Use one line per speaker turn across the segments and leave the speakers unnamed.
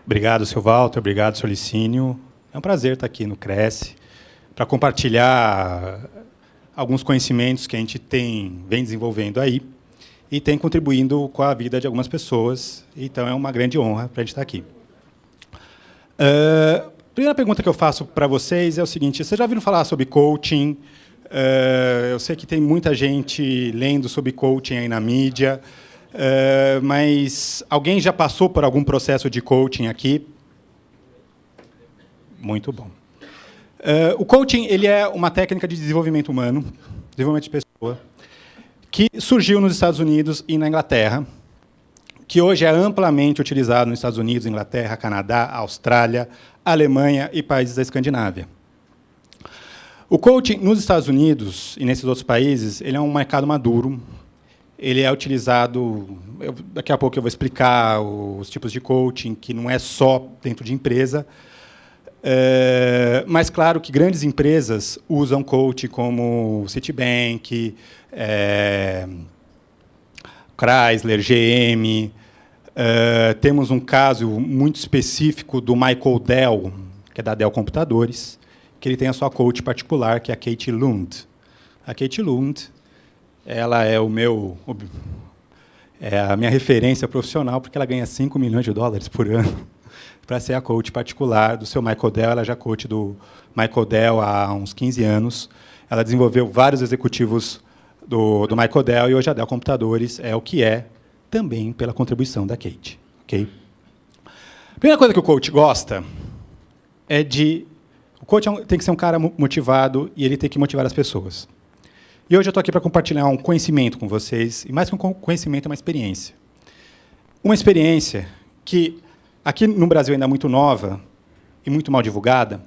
Obrigado, seu Walter. Obrigado, seu Licínio. É um prazer estar aqui no Cresce para compartilhar alguns conhecimentos que a gente vem desenvolvendo aí e tem contribuindo com a vida de algumas pessoas. Então, é uma grande honra para a gente estar aqui. A primeira pergunta que eu faço para vocês é o seguinte: vocês já ouviram falar sobre coaching? Eu sei que tem muita gente lendo sobre coaching aí na mídia, mas alguém já passou por algum processo de coaching aqui? Muito bom. O coaching ele é uma técnica de desenvolvimento humano, desenvolvimento de pessoa, que surgiu nos Estados Unidos e na Inglaterra, que hoje é amplamente utilizado nos Estados Unidos, Inglaterra, Canadá, Austrália, Alemanha e países da Escandinávia. O coaching nos Estados Unidos e nesses outros países, ele é um mercado maduro. Ele é utilizado, daqui a pouco eu vou explicar os tipos de coaching, que não é só dentro de empresa, mas claro que grandes empresas usam coaching como Citibank, Chrysler, GM. Temos um caso muito específico do Michael Dell, que é da Dell Computadores, que ele tem a sua coach particular, que é a Kate Lund. A Kate Lund, ela é a minha referência profissional, porque ela ganha $5 milhões por ano para ser a coach particular do seu Michael Dell. Ela já é coach do Michael Dell há uns 15 anos. Ela desenvolveu vários executivos do Michael Dell, e hoje a Dell Computadores é o que é, também pela contribuição da Kate. Okay? A primeira coisa que o coach gosta é de... O coach tem que ser um cara motivado e ele tem que motivar as pessoas. E hoje eu estou aqui para compartilhar um conhecimento com vocês, e mais que um conhecimento, é uma experiência. Uma experiência que, aqui no Brasil, ainda é muito nova e muito mal divulgada,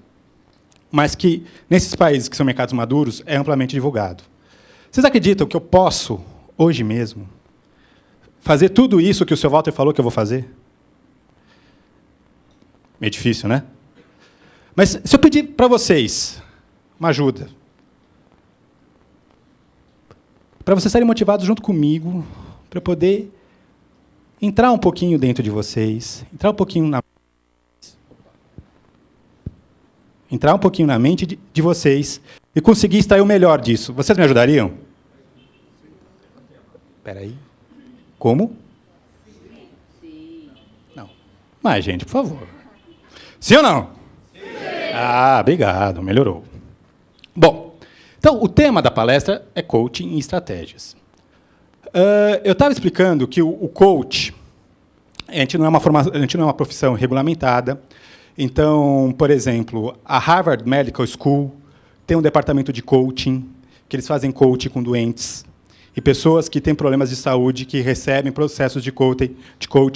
mas que, nesses países que são mercados maduros, é amplamente divulgado. Vocês acreditam que eu posso, hoje mesmo, fazer tudo isso que o seu Walter falou que eu vou fazer? Meio difícil, né? Mas se eu pedir para vocês uma ajuda, para vocês estarem motivados junto comigo, para eu poder entrar um pouquinho dentro de vocês, entrar um pouquinho na mente de vocês e conseguir extrair o melhor disso. Vocês me ajudariam? Espera aí. Como? Sim. Não. Mais, gente, por favor. Sim ou não? Sim. Ah, obrigado. Melhorou. Bom, então, o tema da palestra é coaching e estratégias. Eu estava explicando que o coach, a gente não é uma profissão regulamentada. Então, por exemplo, a Harvard Medical School tem um departamento de coaching, que eles fazem coaching com doentes e pessoas que têm problemas de saúde, que recebem processos de coaching,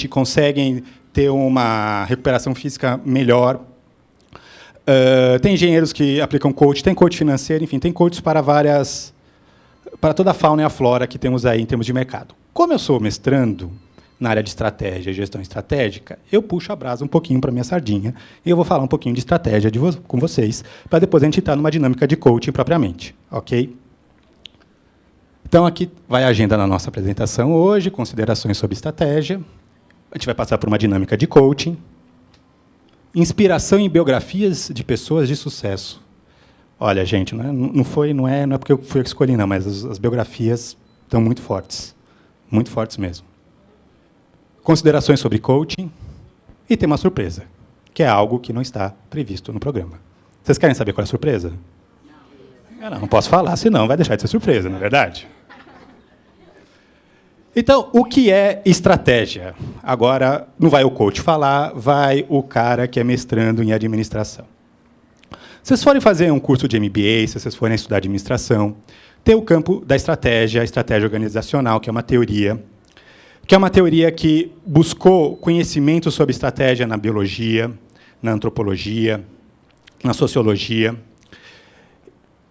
conseguem ter uma recuperação física melhor. Tem engenheiros que aplicam coaching, tem coach financeiro, enfim, tem coaches para toda a fauna e a flora que temos aí em termos de mercado. Como eu sou mestrando na área de estratégia e gestão estratégica, eu puxo a brasa um pouquinho para a minha sardinha e eu vou falar um pouquinho de estratégia com vocês, para depois a gente entrar numa dinâmica de coaching propriamente. Ok? Então, aqui vai a agenda da nossa apresentação hoje, considerações sobre estratégia. A gente vai passar por uma dinâmica de coaching. Inspiração em biografias de pessoas de sucesso. Olha, gente, não é porque eu fui eu que escolhi, não, mas as biografias estão muito fortes mesmo. Considerações sobre coaching e tem uma surpresa, que é algo que não está previsto no programa. Vocês querem saber qual é a surpresa? Não posso falar, senão vai deixar de ser surpresa, não é verdade? Então, o que é estratégia? Agora, não vai o coach falar, vai o cara que é mestrando em administração. Se vocês forem fazer um curso de MBA, se vocês forem estudar administração, tem o campo da estratégia, a estratégia organizacional, que é uma teoria que buscou conhecimento sobre estratégia na biologia, na antropologia, na sociologia,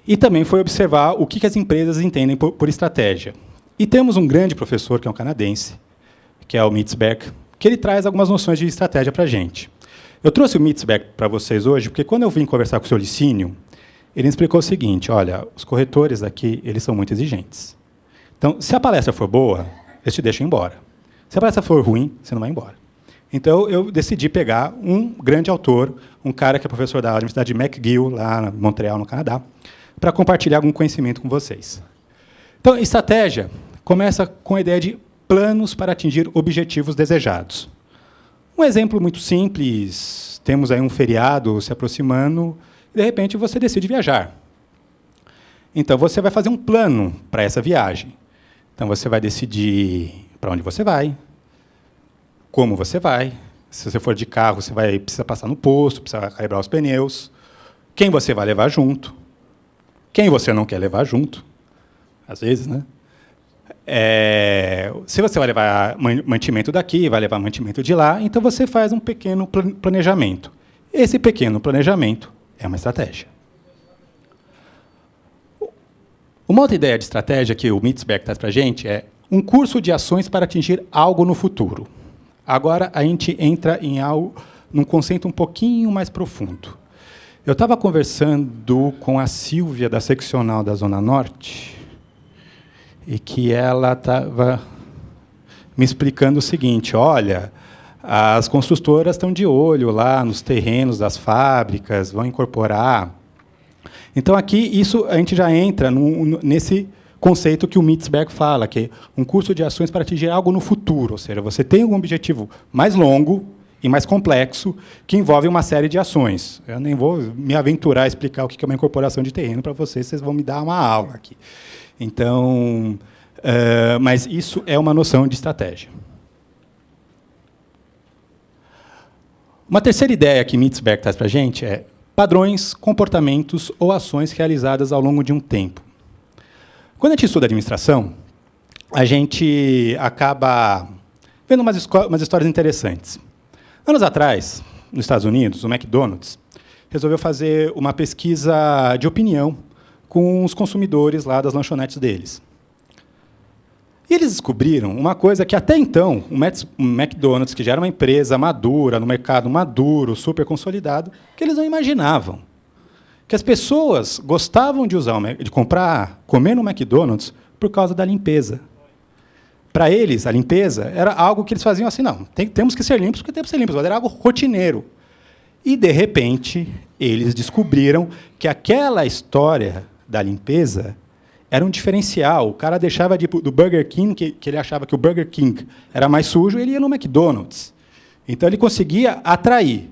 e também foi observar o que as empresas entendem por estratégia. E temos um grande professor, que é um canadense, que é o Mitzberg, que ele traz algumas noções de estratégia para a gente. Eu trouxe o Mitzberg para vocês hoje, porque quando eu vim conversar com o seu Licínio, ele me explicou o seguinte: olha, os corretores aqui, eles são muito exigentes. Então, se a palestra for boa, eles te deixam embora. Se a palestra for ruim, você não vai embora. Então, eu decidi pegar um grande autor, um cara que é professor da Universidade de McGill, lá em Montreal, no Canadá, para compartilhar algum conhecimento com vocês. Então, estratégia começa com a ideia de planos para atingir objetivos desejados. Um exemplo muito simples, temos aí um feriado se aproximando, e, de repente, você decide viajar. Então, você vai fazer um plano para essa viagem. Então, você vai decidir para onde você vai, como você vai. Se você for de carro, você precisa passar no posto, precisa calibrar os pneus. Quem você vai levar junto. Quem você não quer levar junto. Às vezes, né? Se você vai levar mantimento daqui, vai levar mantimento de lá, então você faz um pequeno planejamento. Esse pequeno planejamento é uma estratégia. Uma outra ideia de estratégia que o Mitsberg traz para a gente é um curso de ações para atingir algo no futuro. Agora, a gente entra num conceito um pouquinho mais profundo. Eu estava conversando com a Silvia, da seccional da Zona Norte, e que ela estava me explicando o seguinte, olha, as construtoras estão de olho lá nos terrenos das fábricas, vão incorporar. Então, aqui, a gente já entra nesse conceito que o Mitsberg fala, que é um curso de ações para atingir algo no futuro, ou seja, você tem um objetivo mais longo e mais complexo, que envolve uma série de ações. Eu nem vou me aventurar a explicar o que é uma incorporação de terreno para vocês vão me dar uma aula aqui. Então, mas isso é uma noção de estratégia. Uma terceira ideia que Mitsberg traz para a gente é padrões, comportamentos ou ações realizadas ao longo de um tempo. Quando a gente estuda administração, a gente acaba vendo umas histórias interessantes. Anos atrás, nos Estados Unidos, o McDonald's resolveu fazer uma pesquisa de opinião com os consumidores lá das lanchonetes deles. E eles descobriram uma coisa que, até então, o McDonald's, que já era uma empresa madura, no mercado maduro, super consolidado, que eles não imaginavam. Que as pessoas gostavam de comer no McDonald's por causa da limpeza. Para eles, a limpeza era algo que eles faziam assim, não, temos que ser limpos porque temos que ser limpos, mas era algo rotineiro. E, de repente, eles descobriram que aquela história da limpeza era um diferencial. O cara deixava do Burger King, que ele achava que o Burger King era mais sujo, ele ia no McDonald's. Então, ele conseguia atrair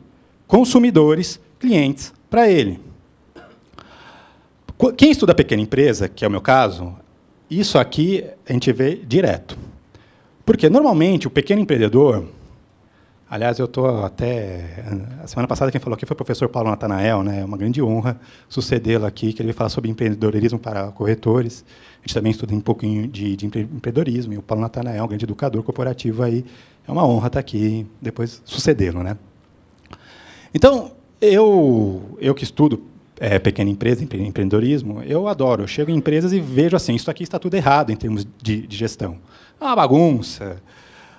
consumidores, clientes, para ele. Quem estuda pequena empresa, que é o meu caso, isso aqui a gente vê direto. Porque, normalmente, o pequeno empreendedor... Aliás, eu estou até... A semana passada, quem falou aqui foi o professor Paulo Natanael, né? É uma grande honra sucedê-lo aqui, que ele vai falar sobre empreendedorismo para corretores. A gente também estuda um pouquinho de empreendedorismo, e o Paulo Natanael, um grande educador corporativo, aí, é uma honra estar aqui, depois sucedê-lo, né? Então, eu que estudo pequena empresa, empreendedorismo, eu adoro. Eu chego em empresas e vejo assim, isso aqui está tudo errado em termos de gestão. É uma bagunça.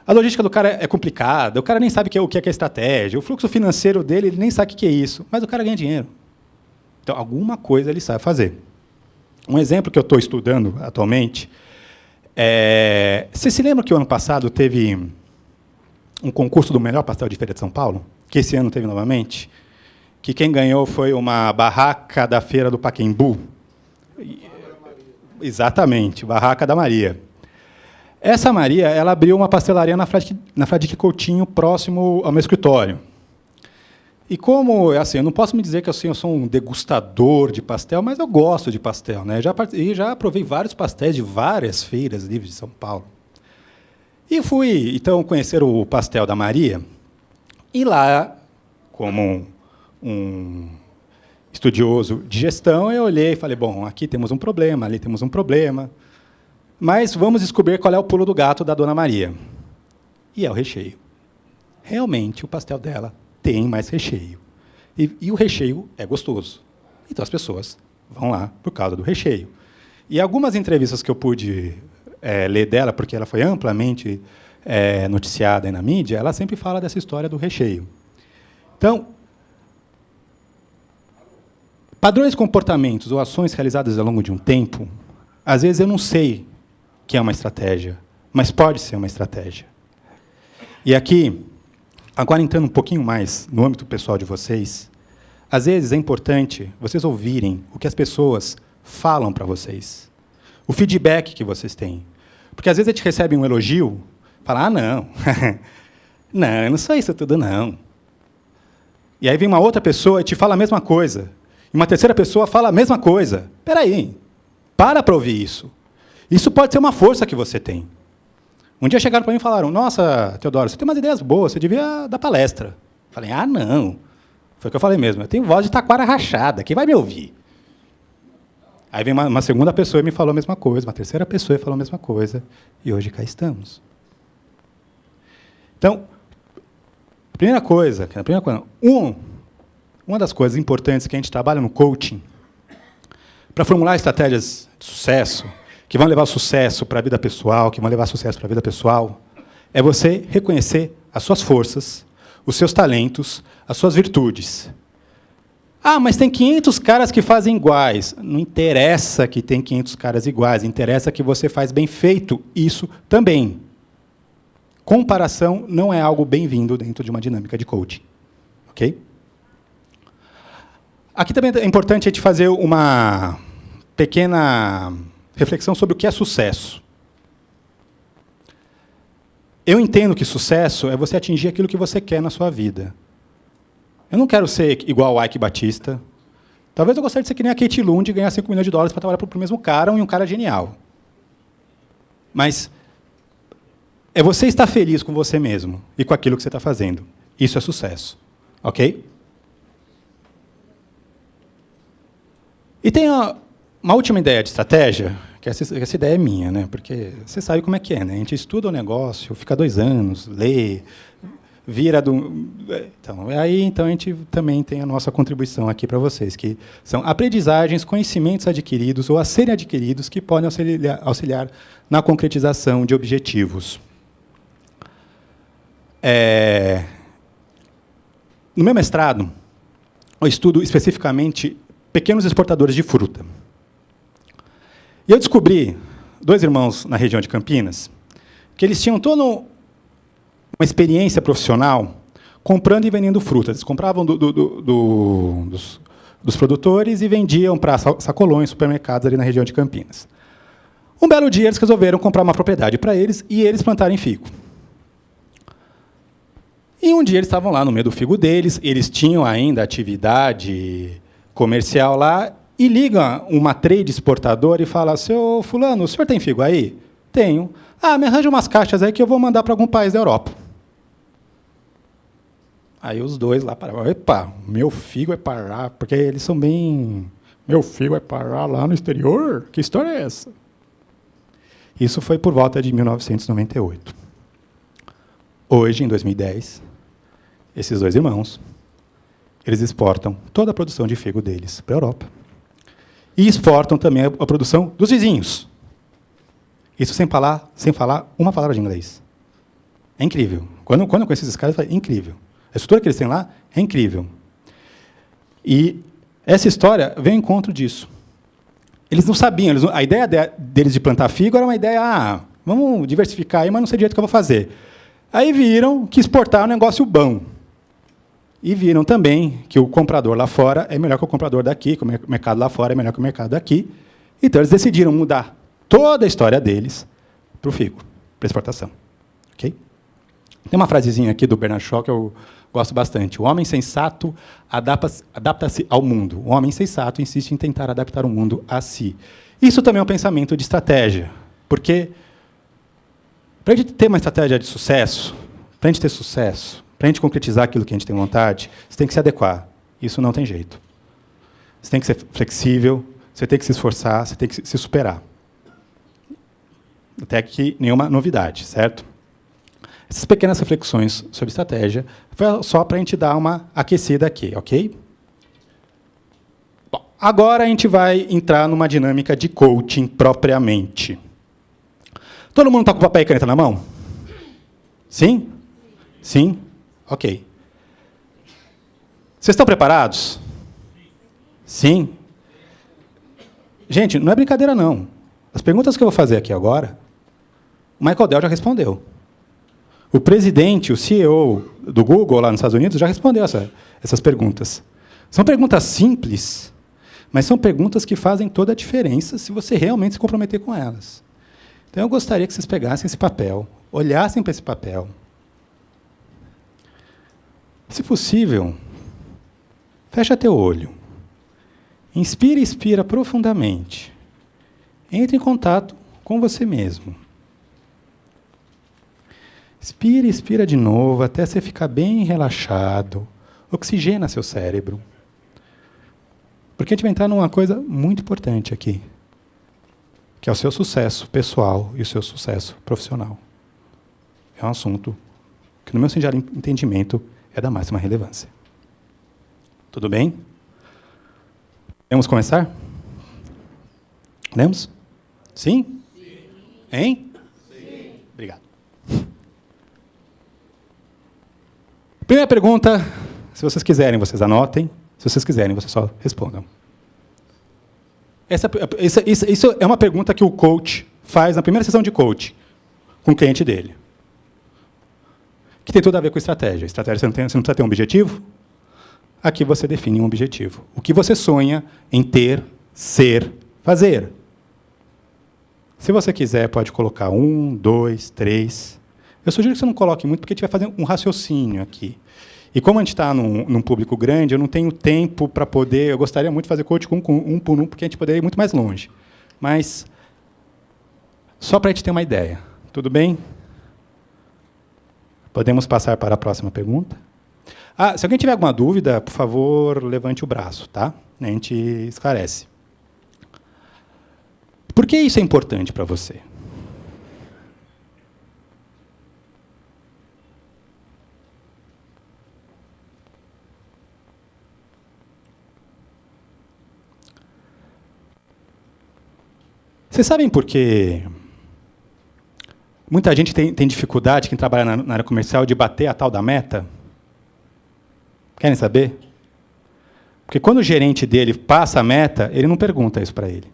A logística do cara é complicada, o cara nem sabe o que é estratégia, o fluxo financeiro dele, ele nem sabe o que é isso, mas o cara ganha dinheiro. Então, alguma coisa ele sabe fazer. Um exemplo que eu estou estudando atualmente você se lembra que o ano passado teve um concurso do melhor pastel de feira de São Paulo? Que esse ano teve novamente? Que quem ganhou foi uma barraca da Feira do Pacaembu. Exatamente, Barraca da Maria. Essa Maria, ela abriu uma pastelaria na Fradique Coutinho, próximo ao meu escritório. E como, assim, eu não posso me dizer que eu sou um degustador de pastel, mas eu gosto de pastel, né? Já provei vários pastéis de várias feiras livres de São Paulo. E fui, então, conhecer o pastel da Maria. E lá, como um estudioso de gestão, eu olhei e falei, bom, aqui temos um problema, ali temos um problema, mas vamos descobrir qual é o pulo do gato da Dona Maria. E é o recheio. Realmente, o pastel dela tem mais recheio. E o recheio é gostoso. Então, as pessoas vão lá por causa do recheio. E algumas entrevistas que eu pude ler dela, porque ela foi amplamente noticiada aí na mídia, ela sempre fala dessa história do recheio. Então, padrões de comportamentos ou ações realizadas ao longo de um tempo, às vezes eu não sei que é uma estratégia, mas pode ser uma estratégia. E aqui, Agora, entrando um pouquinho mais no âmbito pessoal de vocês, às vezes é importante vocês ouvirem o que as pessoas falam para vocês, o feedback que vocês têm. Porque, às vezes, a gente recebe um elogio, fala, ah, não, não, eu não sou isso tudo, não. E aí vem uma outra pessoa e te fala a mesma coisa. E uma terceira pessoa fala a mesma coisa. Espera aí, para ouvir isso. Isso pode ser uma força que você tem. Um dia chegaram para mim e falaram, nossa, Teodoro, você tem umas ideias boas, você devia dar palestra. Falei, ah, não. Foi o que eu falei mesmo, eu tenho voz de taquara rachada, quem vai me ouvir? Aí vem uma segunda pessoa e me falou a mesma coisa, uma terceira pessoa e falou a mesma coisa, e hoje cá estamos. Então, primeira coisa, uma das coisas importantes que a gente trabalha no coaching, para formular estratégias de sucesso, que vão levar sucesso para a vida pessoal, é você reconhecer as suas forças, os seus talentos, as suas virtudes. Ah, mas tem 500 caras que fazem iguais. Não interessa que tem 500 caras iguais, interessa que você faz bem feito isso também. Comparação não é algo bem-vindo dentro de uma dinâmica de coaching. Ok? Aqui também é importante a gente fazer uma pequena reflexão sobre o que é sucesso. Eu entendo que sucesso é você atingir aquilo que você quer na sua vida. Eu não quero ser igual ao Ike Batista. Talvez eu gostaria de ser que nem a Kate Lund e ganhar $5 milhões para trabalhar para o mesmo cara, e um cara genial. Mas é você estar feliz com você mesmo e com aquilo que você está fazendo. Isso é sucesso. Ok? E tem uma última ideia de estratégia, que essa ideia é minha, né? Porque você sabe como é que é, né? A gente estuda o negócio, fica 2 anos, lê, vira do... Então a gente também tem a nossa contribuição aqui para vocês, que são aprendizagens, conhecimentos adquiridos ou a serem adquiridos que podem auxiliar na concretização de objetivos. No meu mestrado, eu estudo especificamente pequenos exportadores de fruta. E eu descobri, 2 irmãos na região de Campinas, que eles tinham toda uma experiência profissional comprando e vendendo frutas. Eles compravam dos produtores e vendiam para sacolões, supermercados ali na região de Campinas. Um belo dia, eles resolveram comprar uma propriedade para eles e eles plantarem figo. E um dia eles estavam lá no meio do figo deles, eles tinham ainda atividade comercial lá, e liga uma trade exportadora e fala, seu fulano, o senhor tem figo aí? Tenho. Ah, me arranja umas caixas aí que eu vou mandar para algum país da Europa. Aí os dois lá pararam, epa, meu figo é parar, porque eles são bem... Meu figo é parar lá no exterior? Que história é essa? Isso foi por volta de 1998. Hoje, em 2010, esses 2 irmãos, eles exportam toda a produção de figo deles para a Europa. E exportam também a produção dos vizinhos. Isso sem falar uma palavra de inglês. É incrível. Quando eu conheci esses caras, eu falei, incrível. A estrutura que eles têm lá é incrível. E essa história vem ao encontro disso. Eles não sabiam, a ideia deles de plantar figo era uma ideia, vamos diversificar aí, mas não sei do jeito que eu vou fazer. Aí viram que exportar é um negócio bom. E viram também que o comprador lá fora é melhor que o comprador daqui, que o mercado lá fora é melhor que o mercado daqui. Então, eles decidiram mudar toda a história deles para o figo, para a exportação. Okay? Tem uma frasezinha aqui do Bernard Shaw que eu gosto bastante. O homem sensato adapta-se ao mundo. O homem sensato insiste em tentar adaptar o mundo a si. Isso também é um pensamento de estratégia. Porque, para a gente ter uma estratégia de sucesso, para a gente ter sucesso, para a gente concretizar aquilo que a gente tem vontade, você tem que se adequar. Isso não tem jeito. Você tem que ser flexível, você tem que se esforçar, você tem que se superar. Até que nenhuma novidade, certo? Essas pequenas reflexões sobre estratégia foi só para a gente dar uma aquecida aqui, ok? Bom, agora a gente vai entrar numa dinâmica de coaching propriamente. Todo mundo está com papel e caneta na mão? Sim? Sim? Ok. Vocês estão preparados? Sim? Gente, não é brincadeira, não. As perguntas que eu vou fazer aqui agora, o Michael Dell já respondeu. O presidente, o CEO do Google, lá nos Estados Unidos, já respondeu essas perguntas. São perguntas simples, mas são perguntas que fazem toda a diferença se você realmente se comprometer com elas. Então, eu gostaria que vocês pegassem esse papel, olhassem para esse papel. Se possível, fecha teu olho. Inspira e expira profundamente. Entre em contato com você mesmo. Inspira e expira de novo, até você ficar bem relaxado. Oxigena seu cérebro. Porque a gente vai entrar numa coisa muito importante aqui, que é o seu sucesso pessoal e o seu sucesso profissional. É um assunto que, no meu singelo entendimento, é da máxima relevância. Tudo bem? Podemos começar? Podemos? Sim? Sim. Hein? Sim. Obrigado. Primeira pergunta, se vocês quiserem, vocês anotem. Se vocês quiserem, vocês só respondam. Isso é uma pergunta que o coach faz na primeira sessão de coach com o cliente dele. Que tem tudo a ver com estratégia. Estratégia, você não precisa ter um objetivo? Aqui você define um objetivo. O que você sonha em ter, ser, fazer. Se você quiser, pode colocar 1, 2, 3. Eu sugiro que você não coloque muito, porque a gente vai fazer um raciocínio aqui. E como a gente está num público grande, eu não tenho tempo para poder... Eu gostaria muito de fazer coach com um por um, porque a gente poderia ir muito mais longe. Mas, só para a gente ter uma ideia. Tudo bem? Podemos passar para a próxima pergunta? Se alguém tiver alguma dúvida, por favor, levante o braço, tá? A gente esclarece. Por que isso é importante para você? Vocês sabem por que muita gente tem dificuldade, quem trabalha na área comercial, de bater a tal da meta? Querem saber? Porque quando o gerente dele passa a meta, ele não pergunta isso para ele.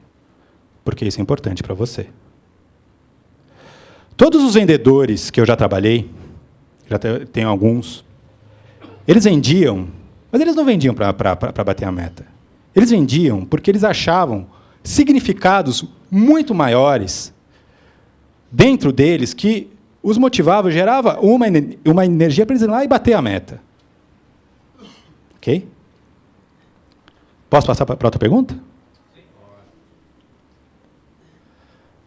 Porque isso é importante para você. Todos os vendedores que eu já trabalhei, já tenho alguns, eles vendiam, mas eles não vendiam para bater a meta. Eles vendiam porque eles achavam significados muito maiores dentro deles que os motivava, gerava uma energia para eles ir lá e bater a meta. Ok? Posso passar para outra pergunta?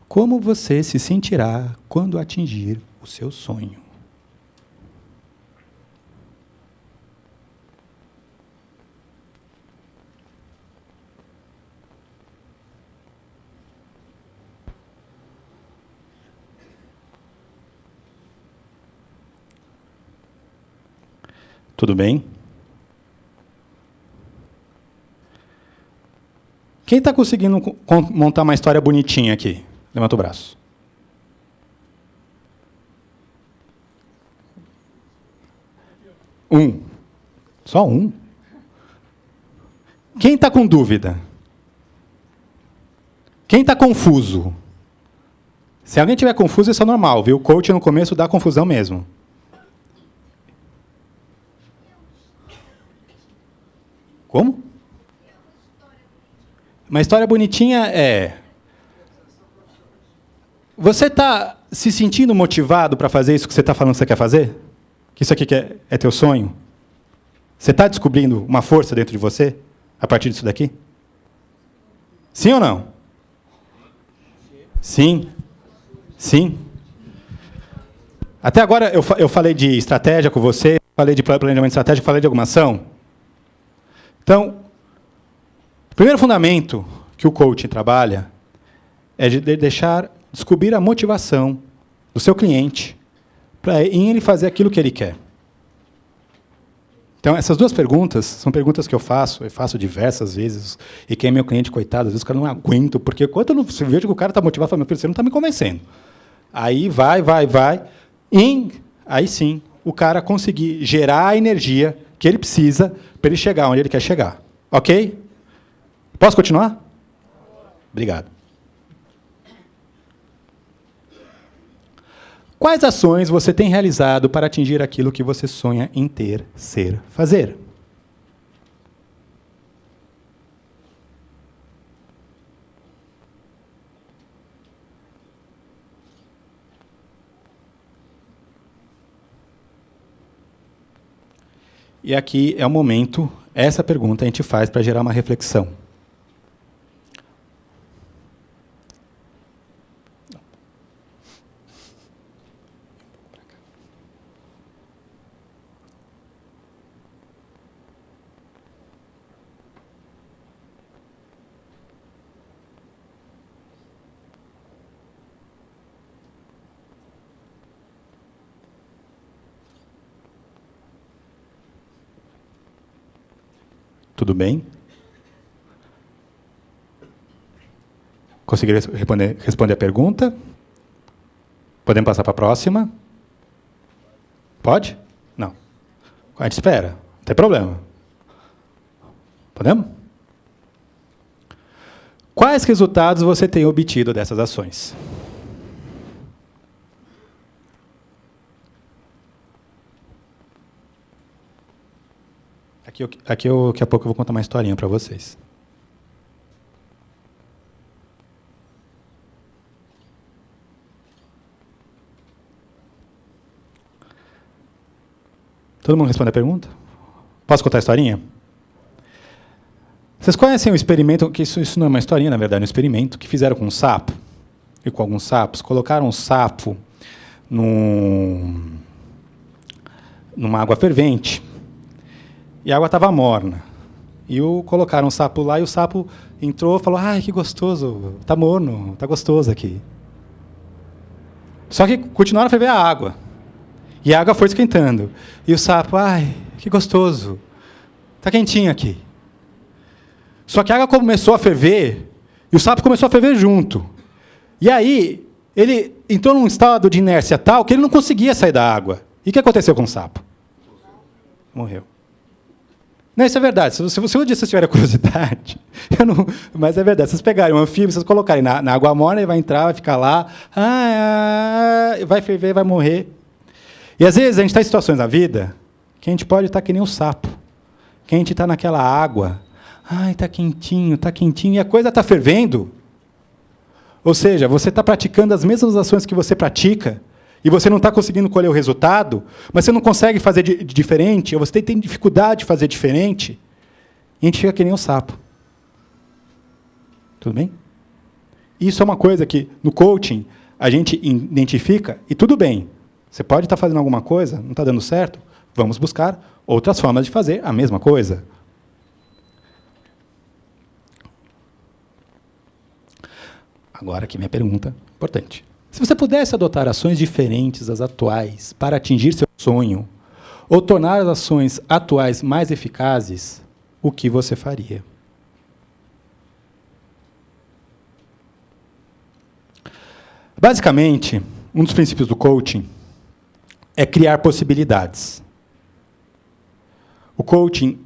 Como você se sentirá quando atingir o seu sonho? Tudo bem? Quem está conseguindo montar uma história bonitinha aqui? Levanta o braço. Um. Só um? Quem está com dúvida? Quem está confuso? Se alguém estiver confuso, isso é normal, viu? O coach no começo dá confusão mesmo. Como? Uma história bonitinha é... Você está se sentindo motivado para fazer isso que você está falando que você quer fazer? Que isso aqui é teu sonho? Você está descobrindo uma força dentro de você a partir disso daqui? Sim ou não? Sim. Sim. Até agora eu falei de estratégia com você, falei de planejamento estratégico, falei de alguma ação. Então, o primeiro fundamento que o coaching trabalha é de descobrir a motivação do seu cliente para ele fazer aquilo que ele quer. Então, essas duas perguntas são perguntas que eu faço diversas vezes, e quem é meu cliente, coitado, às vezes o cara não aguenta, porque quando eu vejo que o cara está motivado, eu falo, meu filho, você não está me convencendo. Aí vai, e aí sim, o cara conseguir gerar a energia que ele precisa para ele chegar onde ele quer chegar. Ok? Posso continuar? Obrigado. Quais ações você tem realizado para atingir aquilo que você sonha em ter, ser, fazer? E aqui é o momento, essa pergunta a gente faz para gerar uma reflexão. Tudo bem? Conseguiram responder a pergunta? Podemos passar para a próxima? Pode? Não. A gente espera. Não tem problema. Podemos? Quais resultados você tem obtido dessas ações? Daqui a pouco eu vou contar uma historinha para vocês. Todo mundo responde a pergunta? Posso contar a historinha? Vocês conhecem o experimento, que isso não é uma historinha, na verdade, é um experimento que fizeram com um sapo, e com alguns sapos, colocaram um sapo numa água fervente, e a água estava morna. E colocaram um sapo lá, e o sapo entrou e falou, ai, que gostoso, está morno, está gostoso aqui. Só que continuaram a ferver a água. E a água foi esquentando. E o sapo, ai, que gostoso, está quentinho aqui. Só que a água começou a ferver, e o sapo começou a ferver junto. E aí, ele entrou num estado de inércia tal que ele não conseguia sair da água. E o que aconteceu com o sapo? Morreu. Não, isso é verdade. Se um dia vocês tiverem curiosidade, mas é verdade. Vocês pegarem um anfíbio, vocês colocarem na água morna, ele vai entrar, vai ficar lá, vai ferver, vai morrer. E às vezes a gente está em situações na vida que a gente pode estar que nem um sapo, que a gente está naquela água, ai, está quentinho, e a coisa está fervendo. Ou seja, você está praticando as mesmas ações que você pratica, e você não está conseguindo colher o resultado, mas você não consegue fazer de diferente, ou você tem dificuldade de fazer diferente, e a gente fica que nem um sapo. Tudo bem? Isso é uma coisa que, no coaching, a gente identifica, e tudo bem, você pode estar fazendo alguma coisa, não está dando certo, vamos buscar outras formas de fazer a mesma coisa. Agora aqui minha pergunta importante. Se você pudesse adotar ações diferentes das atuais para atingir seu sonho, ou tornar as ações atuais mais eficazes, o que você faria? Basicamente, um dos princípios do coaching é criar possibilidades. O coach,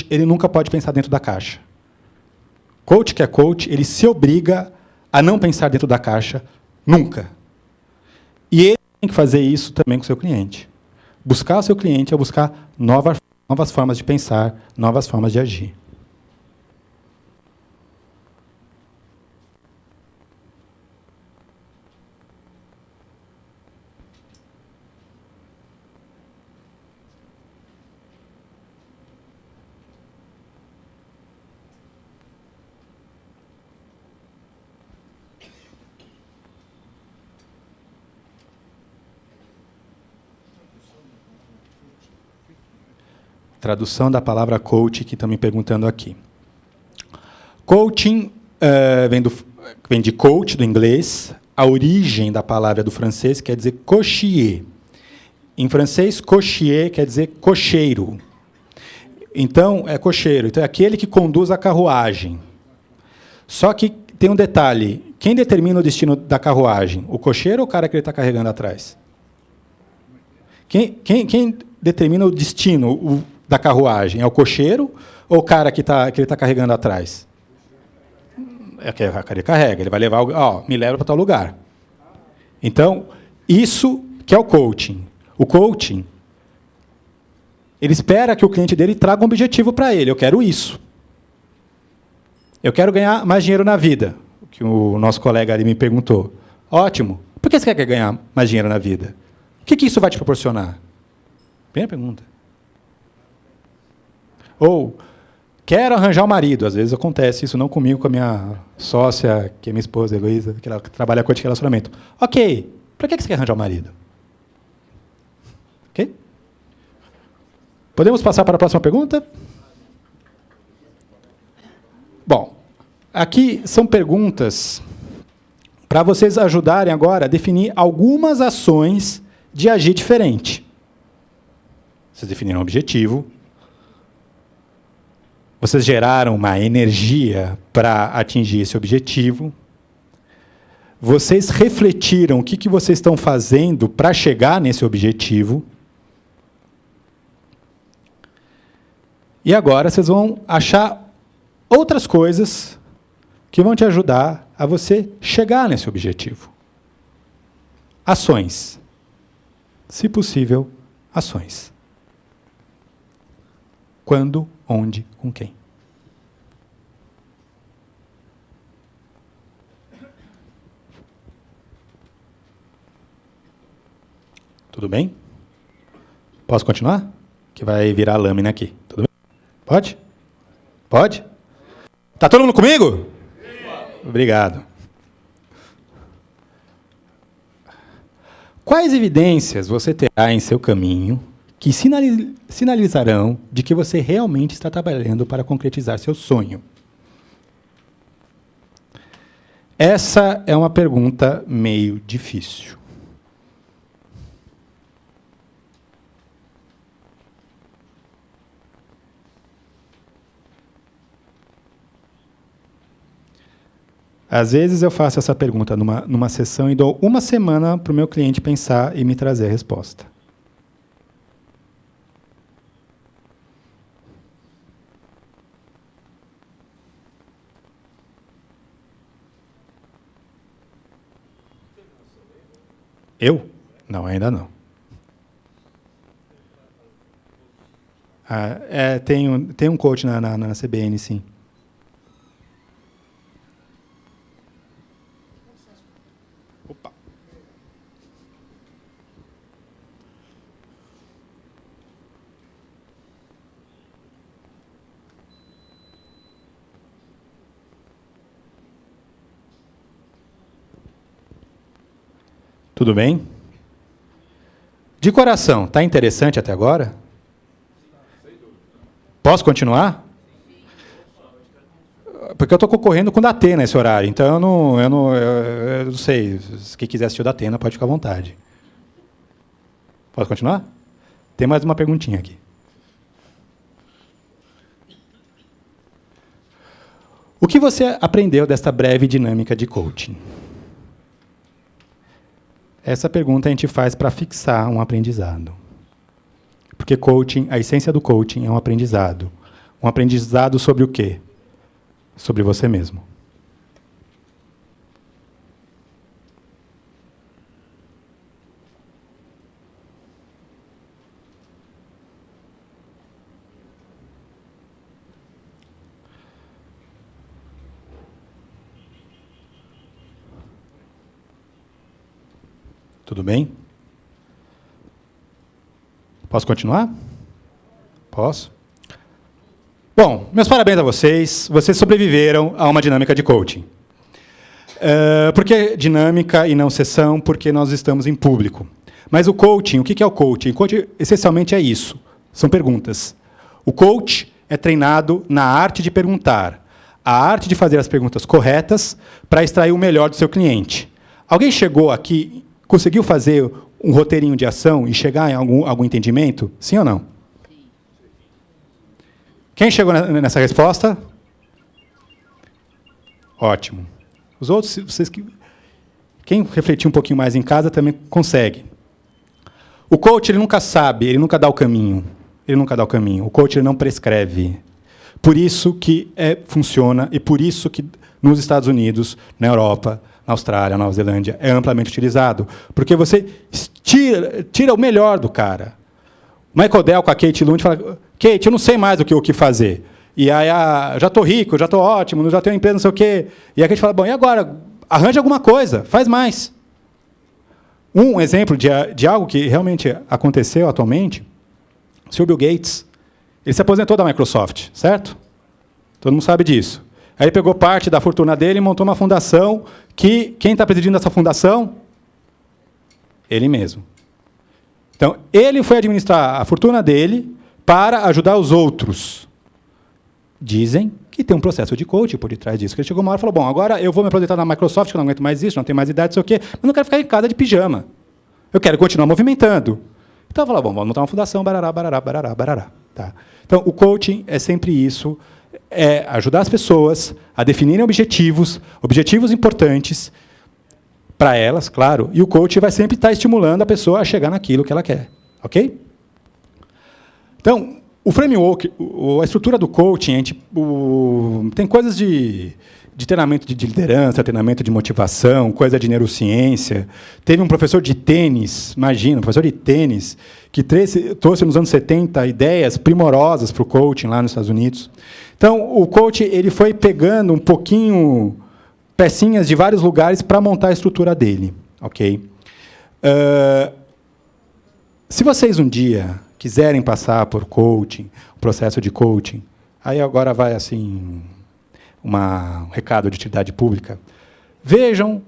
ele nunca pode pensar dentro da caixa. Coach que é coach, ele se obriga a não pensar dentro da caixa, nunca. E ele tem que fazer isso também com o seu cliente. Buscar o seu cliente é buscar novas formas de pensar, novas formas de agir. Tradução da palavra coach, que estão me perguntando aqui. Coaching vem de coach, do inglês. A origem da palavra é do francês, quer dizer cochier. Em francês, cochier quer dizer cocheiro. Então, é cocheiro. Então, é aquele que conduz a carruagem. Só que tem um detalhe. Quem determina o destino da carruagem? O cocheiro ou o cara que ele está carregando atrás? Quem determina o destino da carruagem? É o cocheiro ou o cara que ele está carregando atrás? É que ele carrega, ele vai levar, me leva para tal lugar. Então, Isso que é o coaching. O coaching, ele espera que o cliente dele traga um objetivo para ele. Eu quero isso. Eu quero ganhar mais dinheiro na vida, o que o nosso colega ali me perguntou. Ótimo. Por que você quer ganhar mais dinheiro na vida? O que isso vai te proporcionar? Primeira pergunta. Ou, quero arranjar um marido. Às vezes acontece isso, não comigo, com a minha sócia, que é minha esposa, Heloísa, que ela trabalha com relacionamento. Ok, para que você quer arranjar um marido? Ok? Podemos passar para a próxima pergunta? Bom, aqui são perguntas para vocês ajudarem agora a definir algumas ações de agir diferente. Vocês definiram um objetivo. Vocês geraram uma energia para atingir esse objetivo. Vocês refletiram o que vocês estão fazendo para chegar nesse objetivo. E agora vocês vão achar outras coisas que vão te ajudar a você chegar nesse objetivo. Ações. Se possível, ações. Quando, onde, com quem. Tudo bem? Posso continuar? Que vai virar a lâmina aqui. Tudo bem? Pode? Pode? Tá todo mundo comigo? Obrigado. Quais evidências você terá em seu caminho que sinalizarão de que você realmente está trabalhando para concretizar seu sonho? Essa é uma pergunta meio difícil. Às vezes eu faço essa pergunta numa sessão e dou uma semana para o meu cliente pensar e me trazer a resposta. Eu? Não, ainda não. Tem um coach na CBN, sim. Opa. Tudo bem? De coração, está interessante até agora? Posso continuar? Porque eu estou concorrendo com o Datena nesse horário, então eu não sei. Se quem quiser assistir o Datena, pode ficar à vontade. Posso continuar? Tem mais uma perguntinha aqui. O que você aprendeu desta breve dinâmica de coaching? Essa pergunta a gente faz para fixar um aprendizado. Porque coaching, a essência do coaching é um aprendizado. Um aprendizado sobre o quê? Sobre você mesmo. Tudo bem? Posso continuar? Posso? Bom, meus parabéns a vocês. Vocês sobreviveram a uma dinâmica de coaching. Por que dinâmica e não sessão? Porque nós estamos em público. Mas o coaching, o que é o coaching? O coaching, essencialmente, é isso. São perguntas. O coach é treinado na arte de perguntar. A arte de fazer as perguntas corretas para extrair o melhor do seu cliente. Alguém chegou aqui, conseguiu fazer um roteirinho de ação e chegar em algum entendimento? Sim ou não? Sim. Quem chegou nessa resposta? Ótimo. Os outros, quem refletir um pouquinho mais em casa também consegue. O coach ele nunca sabe, ele nunca dá o caminho. Ele nunca dá o caminho. O coach ele não prescreve. Por isso que funciona e por isso que nos Estados Unidos, na Europa, na Austrália, na Nova Zelândia, é amplamente utilizado, porque você tira o melhor do cara. O Michael Dell com a Kate Lund fala, Kate, eu não sei mais o que fazer. E aí, já estou rico, já estou ótimo, já tenho empresa, não sei o quê. E aí a gente fala, bom, e agora? Arranja alguma coisa, faz mais. Um exemplo de algo que realmente aconteceu atualmente, o Sr. Bill Gates, ele se aposentou da Microsoft, certo? Todo mundo sabe disso. Aí ele pegou parte da fortuna dele e montou uma fundação que, quem está presidindo essa fundação? Ele mesmo. Então, ele foi administrar a fortuna dele para ajudar os outros. Dizem que tem um processo de coaching por detrás disso. Ele chegou uma hora e falou, bom, agora eu vou me aposentar na Microsoft, que eu não aguento mais isso, não tenho mais idade, não sei o quê, mas não quero ficar em casa de pijama. Eu quero continuar movimentando. Então, eu falei, bom, vamos montar uma fundação, barará, barará, barará, barará. Tá. Então, o coaching é sempre isso, é ajudar as pessoas a definirem objetivos importantes para elas, claro, e o coaching vai sempre estar estimulando a pessoa a chegar naquilo que ela quer. Ok? Então, o framework, a estrutura do coaching, tem coisas de treinamento de liderança, treinamento de motivação, coisa de neurociência. Teve um professor de tênis, imagina, um professor de tênis, que trouxe nos anos 70 ideias primorosas para o coaching lá nos Estados Unidos. Então, o coaching ele foi pegando um pouquinho, pecinhas de vários lugares para montar a estrutura dele. Ok? Se vocês um dia quiserem passar por coaching, o processo de coaching, aí agora vai assim um recado de utilidade pública. Vejam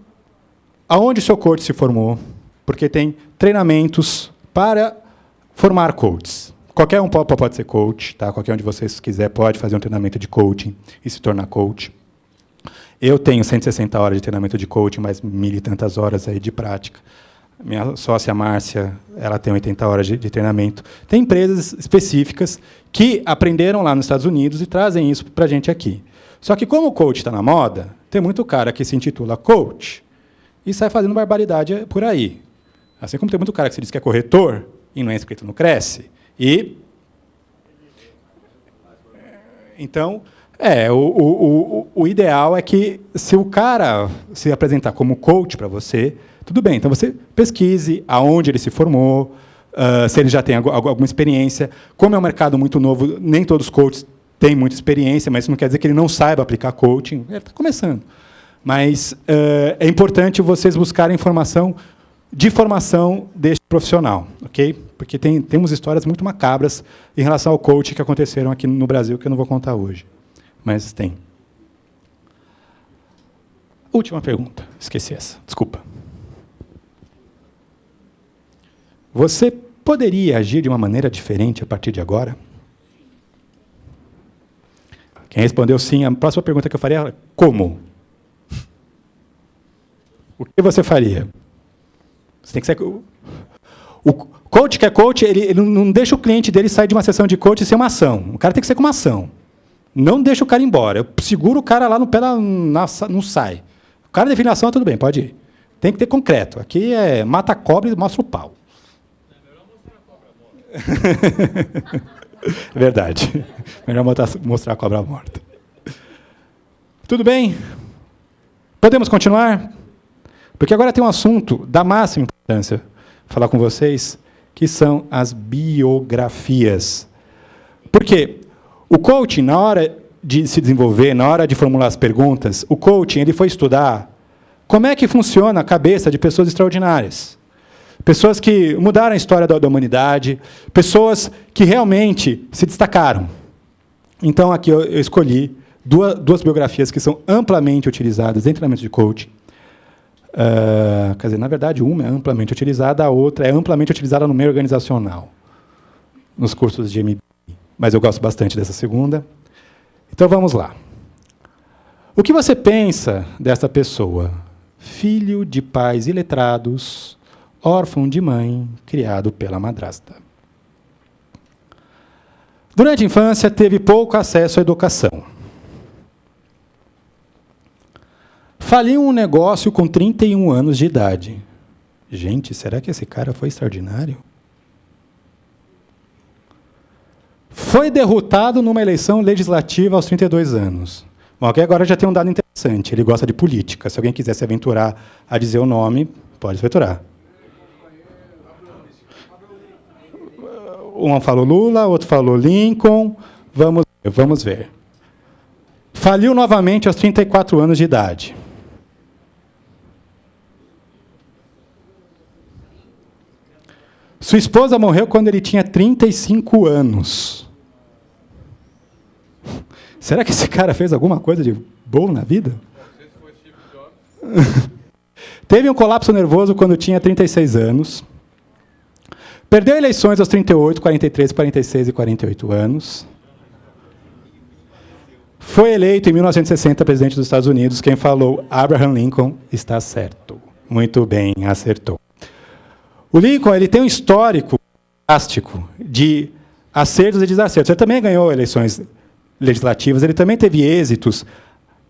aonde o seu coach se formou, porque tem treinamentos para formar coaches. Qualquer um pode ser coach, tá? Qualquer um de vocês quiser pode fazer um treinamento de coaching e se tornar coach. Eu tenho 160 horas de treinamento de coaching, mais 1.000 e tantas horas aí de prática. Minha sócia Márcia, ela tem 80 horas de treinamento. Tem empresas específicas que aprenderam lá nos Estados Unidos e trazem isso para a gente aqui. Só que, como o coach está na moda, tem muito cara que se intitula coach e sai fazendo barbaridade por aí. Assim como tem muito cara que se diz que é corretor e não é inscrito no Cresce. Então, o ideal é que, se o cara se apresentar como coach para você, tudo bem, então você pesquise aonde ele se formou, se ele já tem alguma experiência. Como é um mercado muito novo, nem todos os coaches têm muita experiência, mas isso não quer dizer que ele não saiba aplicar coaching. Ele está começando. Mas é importante vocês buscarem informação de formação deste profissional, ok? Porque temos histórias muito macabras em relação ao coaching que aconteceram aqui no Brasil, que eu não vou contar hoje. Mas tem. Última pergunta. Esqueci essa. Desculpa. Você poderia agir de uma maneira diferente a partir de agora? Quem respondeu sim, a próxima pergunta que eu faria é como? O que você faria? Você tem que ser... O coach que é coach, ele não deixa o cliente dele sair de uma sessão de coach sem uma ação. O cara tem que ser com uma ação. Não deixa o cara ir embora. Eu seguro o cara lá no pé, não sai. O cara define a ação, tudo bem, pode ir. Tem que ter concreto. Aqui é mata a cobra e mostra o pau. Verdade. Melhor mostrar a cobra morta. Tudo bem? Podemos continuar? Porque agora tem um assunto da máxima importância falar com vocês, que são as biografias. Por quê? O coaching, na hora de se desenvolver, na hora de formular as perguntas, o coaching ele foi estudar como é que funciona a cabeça de pessoas extraordinárias. Pessoas que mudaram a história da humanidade, pessoas que realmente se destacaram. Então, aqui eu escolhi duas biografias que são amplamente utilizadas em treinamento de coaching. Quer dizer, na verdade, uma é amplamente utilizada, a outra é amplamente utilizada no meio organizacional, nos cursos de MBA. Mas eu gosto bastante dessa segunda. Então, vamos lá. O que você pensa dessa pessoa? Filho de pais iletrados, órfão de mãe, criado pela madrasta. Durante a infância, teve pouco acesso à educação. Faliu um negócio com 31 anos de idade. Gente, será que esse cara foi extraordinário? Foi derrotado numa eleição legislativa aos 32 anos. Bom, aqui agora já tem um dado interessante. interessante. Ele gosta de política. Se alguém quiser se aventurar a dizer o nome, pode se aventurar. Um falou Lula, outro falou Lincoln. Vamos ver. Faliu novamente aos 34 anos de idade. Sua esposa morreu quando ele tinha 35 anos. Será que esse cara fez alguma coisa de bom na vida? Teve um colapso nervoso quando tinha 36 anos. Perdeu eleições aos 38, 43, 46 e 48 anos. Foi eleito em 1960 presidente dos Estados Unidos. Quem falou Abraham Lincoln está certo. Muito bem, acertou. O Lincoln ele tem um histórico fantástico de acertos e desacertos. Ele também ganhou eleições legislativas, ele também teve êxitos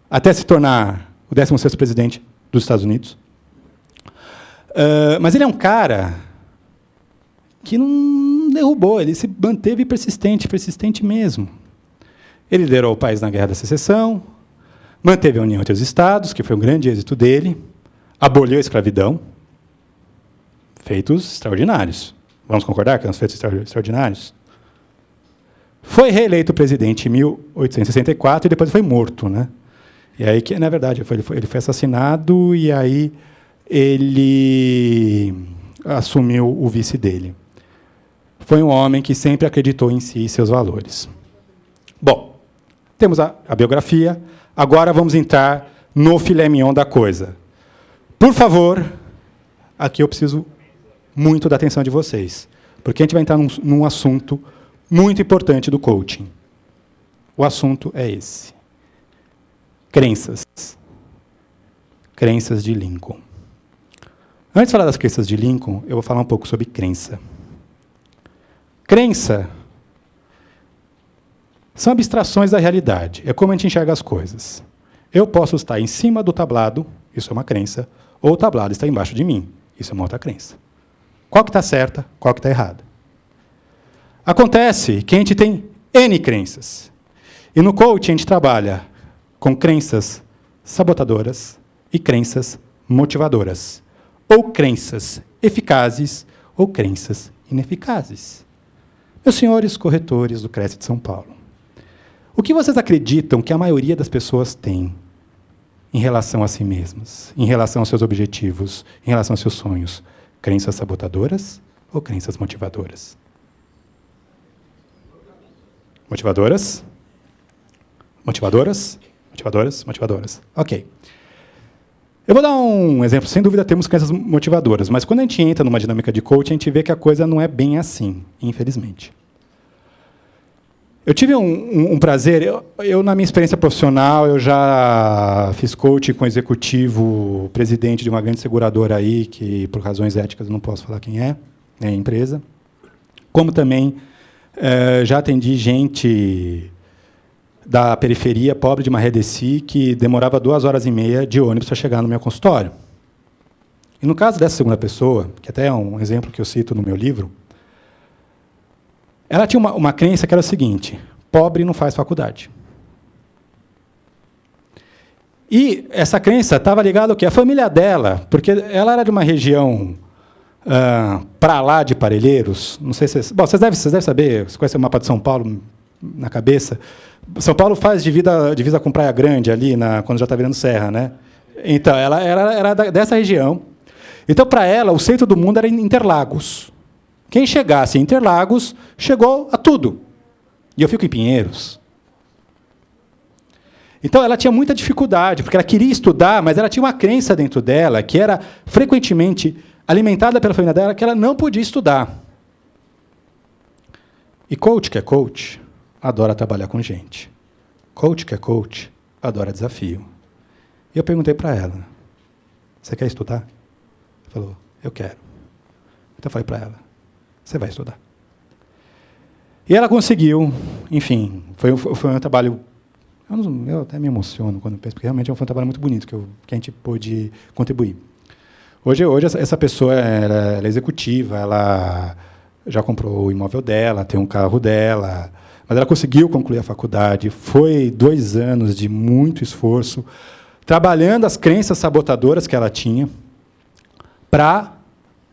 até se tornar o 16º presidente dos Estados Unidos. Mas ele é um cara que não derrubou, ele se manteve persistente mesmo. Ele liderou o país na Guerra da Secessão, manteve a união entre os estados, que foi um grande êxito dele, aboliu a escravidão, feitos extraordinários. Vamos concordar que eram feitos extraordinários? Foi reeleito presidente em 1864 e depois foi morto, né? E aí que, na verdade, ele foi assassinado e aí ele assumiu o vice dele. Foi um homem que sempre acreditou em si e seus valores. Bom, temos a biografia. Agora vamos entrar no filé mignon da coisa. Por favor, aqui eu preciso muito da atenção de vocês, porque a gente vai entrar num assunto muito importante do coaching. O assunto é esse. Crenças. Crenças de Lincoln. Antes de falar das crenças de Lincoln, eu vou falar um pouco sobre crença. Crença são abstrações da realidade. É como a gente enxerga as coisas. Eu posso estar em cima do tablado, isso é uma crença, ou o tablado está embaixo de mim, isso é uma outra crença. Qual que está certa, qual que está errada? Acontece que a gente tem N crenças. E no coaching a gente trabalha com crenças sabotadoras e crenças motivadoras. Ou crenças eficazes ou crenças ineficazes. Meus senhores corretores do Cresce de São Paulo, o que vocês acreditam que a maioria das pessoas tem em relação a si mesmas, em relação aos seus objetivos, em relação aos seus sonhos? Crenças sabotadoras ou crenças motivadoras? Motivadoras? Motivadoras? Motivadoras? Motivadoras. Ok. Eu vou dar um exemplo. Sem dúvida temos crenças motivadoras, mas quando a gente entra numa dinâmica de coaching, a gente vê que a coisa não é bem assim, infelizmente. Eu tive um prazer, eu, na minha experiência profissional, eu já fiz coaching com executivo, presidente de uma grande seguradora aí, que por razões éticas eu não posso falar quem é a empresa, como também já atendi gente da periferia, pobre de Marredeci, que demorava 2h30 de ônibus para chegar no meu consultório. E no caso dessa segunda pessoa, que até é um exemplo que eu cito no meu livro, ela tinha uma crença que era o seguinte: pobre não faz faculdade. E essa crença estava ligada ao quê? A família dela, porque ela era de uma região para lá de Parelheiros. Não sei se bom, vocês devem saber, vocês conhecem o mapa de São Paulo na cabeça. São Paulo faz divisa com Praia Grande ali, quando já está virando serra, né? Então, ela era dessa região. Então, para ela, o centro do mundo era Interlagos. Quem chegasse em Interlagos, chegou a tudo. E eu fico em Pinheiros. Então, ela tinha muita dificuldade, porque ela queria estudar, mas ela tinha uma crença dentro dela, que era frequentemente alimentada pela família dela, que ela não podia estudar. E coach que é coach, adora trabalhar com gente. Coach que é coach, adora desafio. E eu perguntei para ela: você quer estudar? Ela falou: eu quero. Então, eu falei para ela: você vai estudar. E ela conseguiu, enfim, foi um trabalho. Eu até me emociono quando penso, porque realmente foi um trabalho muito bonito que a gente pôde contribuir. Hoje essa pessoa ela é executiva, ela já comprou o imóvel dela, tem um carro dela, mas ela conseguiu concluir a faculdade. Foi 2 anos de muito esforço, trabalhando as crenças sabotadoras que ela tinha, para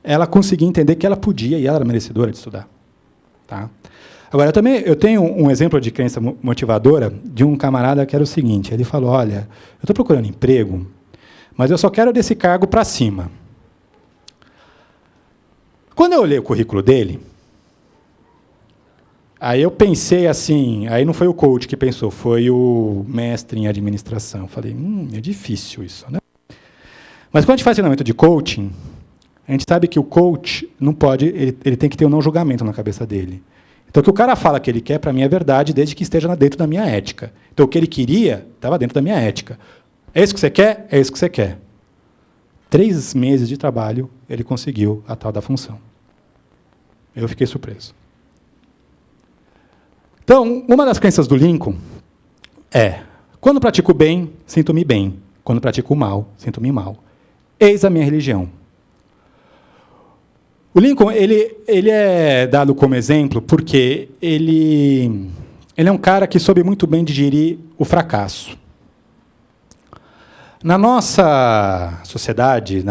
ela conseguir entender que ela podia e ela era merecedora de estudar. Tá? Agora, eu tenho um exemplo de crença motivadora de um camarada que era o seguinte, ele falou, olha, eu estou procurando emprego, mas eu só quero desse cargo para cima. Quando eu olhei o currículo dele, aí eu pensei assim, aí não foi o coach que pensou, foi o mestre em administração. Falei, é difícil isso, né? Mas quando a gente faz treinamento de coaching, a gente sabe que o coach não pode, ele tem que ter um não julgamento na cabeça dele. Então, o que o cara fala que ele quer, para mim, é verdade, desde que esteja dentro da minha ética. Então, o que ele queria estava dentro da minha ética. É isso que você quer? É isso que você quer. 3 meses de trabalho, ele conseguiu a tal da função. Eu fiquei surpreso. Então, uma das crenças do Lincoln é, quando pratico bem, sinto-me bem. Quando pratico mal, sinto-me mal. Eis a minha religião. O Lincoln, ele é dado como exemplo porque ele é um cara que soube muito bem digerir o fracasso. Na nossa sociedade,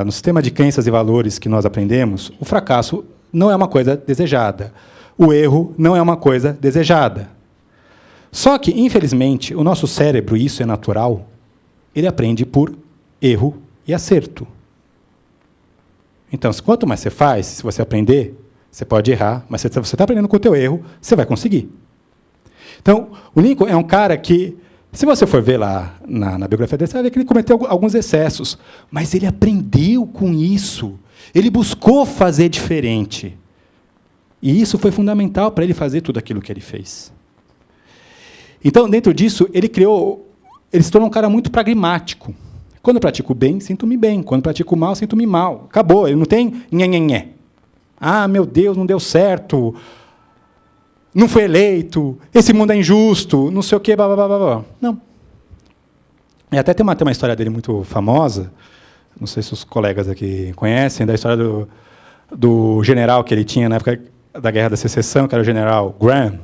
no sistema de crenças e valores que nós aprendemos, o fracasso não é uma coisa desejada. O erro não é uma coisa desejada. Só que, infelizmente, o nosso cérebro, e isso é natural, ele aprende por erro e acerto. Então, quanto mais você faz, se você aprender, você pode errar, mas se você está aprendendo com o teu erro, você vai conseguir. Então, o Lincoln é um cara que, se você for ver lá na biografia dele, você vai ver que ele cometeu alguns excessos, mas ele aprendeu com isso. Ele buscou fazer diferente. E isso foi fundamental para ele fazer tudo aquilo que ele fez. Então, dentro disso, ele se tornou um cara muito pragmático. Quando eu pratico bem, sinto-me bem. Quando eu pratico mal, sinto-me mal. Acabou, ele não tem nhenhenhé. Ah, meu Deus, não deu certo. Não foi eleito. Esse mundo é injusto. Não sei o quê, blá, blá, blá, blá. Não. E até tem uma história dele muito famosa, não sei se os colegas aqui conhecem, da história do general que ele tinha na época da Guerra da Secessão, que era o general Graham,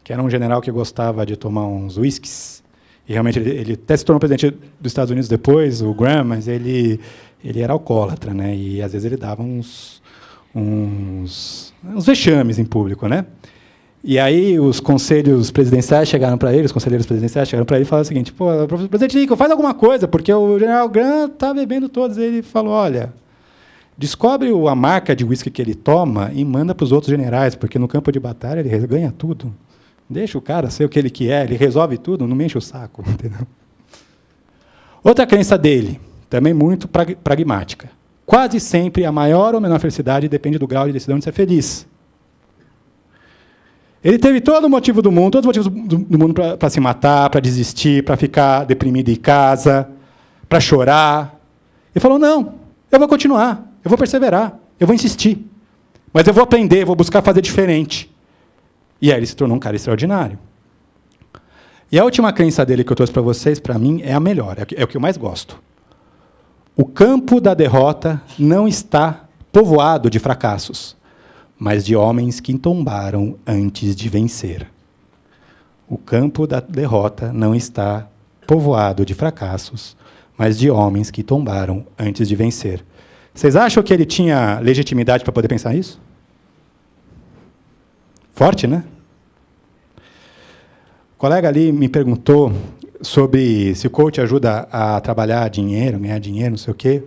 que era um general que gostava de tomar uns whiskies. E realmente ele até se tornou presidente dos Estados Unidos depois, o Graham, mas ele era alcoólatra, né? E às vezes ele dava uns vexames em público, né? E aí os conselheiros presidenciais chegaram para ele, e falaram o seguinte: pô, presidente Lincoln, faz alguma coisa, porque o general Graham está bebendo todos. Ele falou: olha, descobre a marca de uísque que ele toma e manda para os outros generais, porque no campo de batalha ele ganha tudo. Deixa o cara ser o que ele quer, ele resolve tudo, não me enche o saco. Entendeu? Outra crença dele, também muito pragmática. Quase sempre a maior ou menor felicidade depende do grau de decisão de ser feliz. Ele teve todo o motivo do mundo, todos os motivos do mundo para se matar, para desistir, para ficar deprimido em casa, para chorar. Ele falou: não, eu vou continuar, eu vou perseverar, eu vou insistir. Mas eu vou aprender, vou buscar fazer diferente. E aí ele se tornou um cara extraordinário. E a última crença dele que eu trouxe para vocês, para mim, é a melhor, é o que eu mais gosto. O campo da derrota não está povoado de fracassos, mas de homens que tombaram antes de vencer. O campo da derrota não está povoado de fracassos, mas de homens que tombaram antes de vencer. Vocês acham que ele tinha legitimidade para poder pensar isso? Forte, né? O colega ali me perguntou sobre se o coach ajuda a trabalhar dinheiro, ganhar dinheiro, não sei o quê.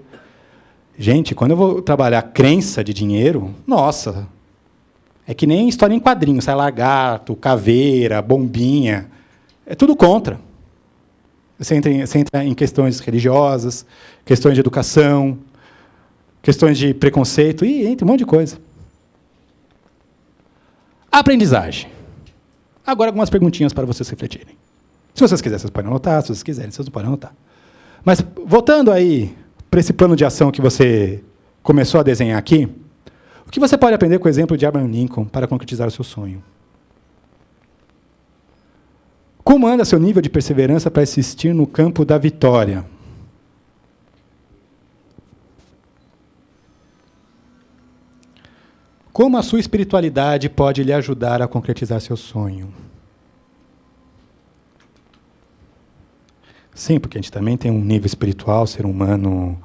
Gente, quando eu vou trabalhar crença de dinheiro, nossa, é que nem história em quadrinho, sai lagarto, caveira, bombinha, é tudo contra. Você entra em questões religiosas, questões de educação, questões de preconceito, e entra um monte de coisa. Aprendizagem. Agora, algumas perguntinhas para vocês refletirem. Se vocês quiserem, vocês podem anotar. Se vocês quiserem, vocês não podem anotar. Mas, voltando aí para esse plano de ação que você começou a desenhar aqui, o que você pode aprender com o exemplo de Abraham Lincoln para concretizar o seu sonho? Como anda seu nível de perseverança para existir no campo da vitória? Como a sua espiritualidade pode lhe ajudar a concretizar seu sonho? Sim, porque a gente também tem um nível espiritual, ser humano,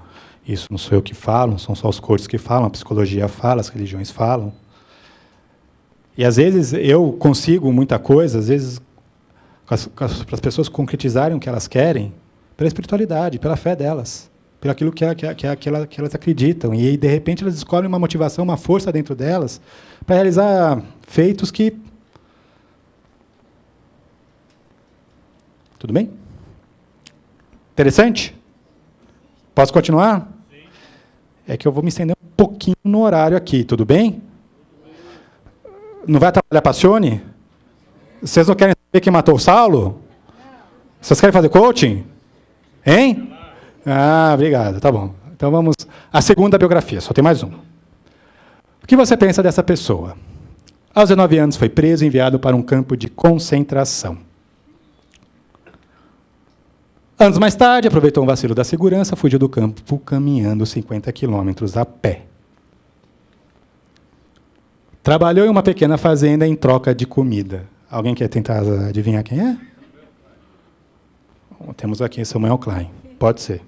isso não sou eu que falo, não são só os coaches que falam, a psicologia fala, as religiões falam. E às vezes eu consigo muita coisa, às vezes para as pessoas concretizarem o que elas querem, pela espiritualidade, pela fé delas, pelo aquilo que elas acreditam. E aí, de repente, elas descobrem uma motivação, uma força dentro delas para realizar feitos que... Tudo bem? Interessante? Posso continuar? Sim. É que eu vou me estender um pouquinho no horário aqui, tudo bem? Não vai atrapalhar a Passione? Vocês não querem saber quem matou o Saulo? Vocês querem fazer coaching? Hein? Ah, obrigado, tá bom. Então vamos à segunda biografia, só tem mais uma. O que você pensa dessa pessoa? Aos 19 anos foi preso e enviado para um campo de concentração. Anos mais tarde, aproveitou um vacilo da segurança, fugiu do campo caminhando 50 quilômetros a pé. Trabalhou em uma pequena fazenda em troca de comida. Alguém quer tentar adivinhar quem é? Temos aqui Samuel Klein. Pode ser.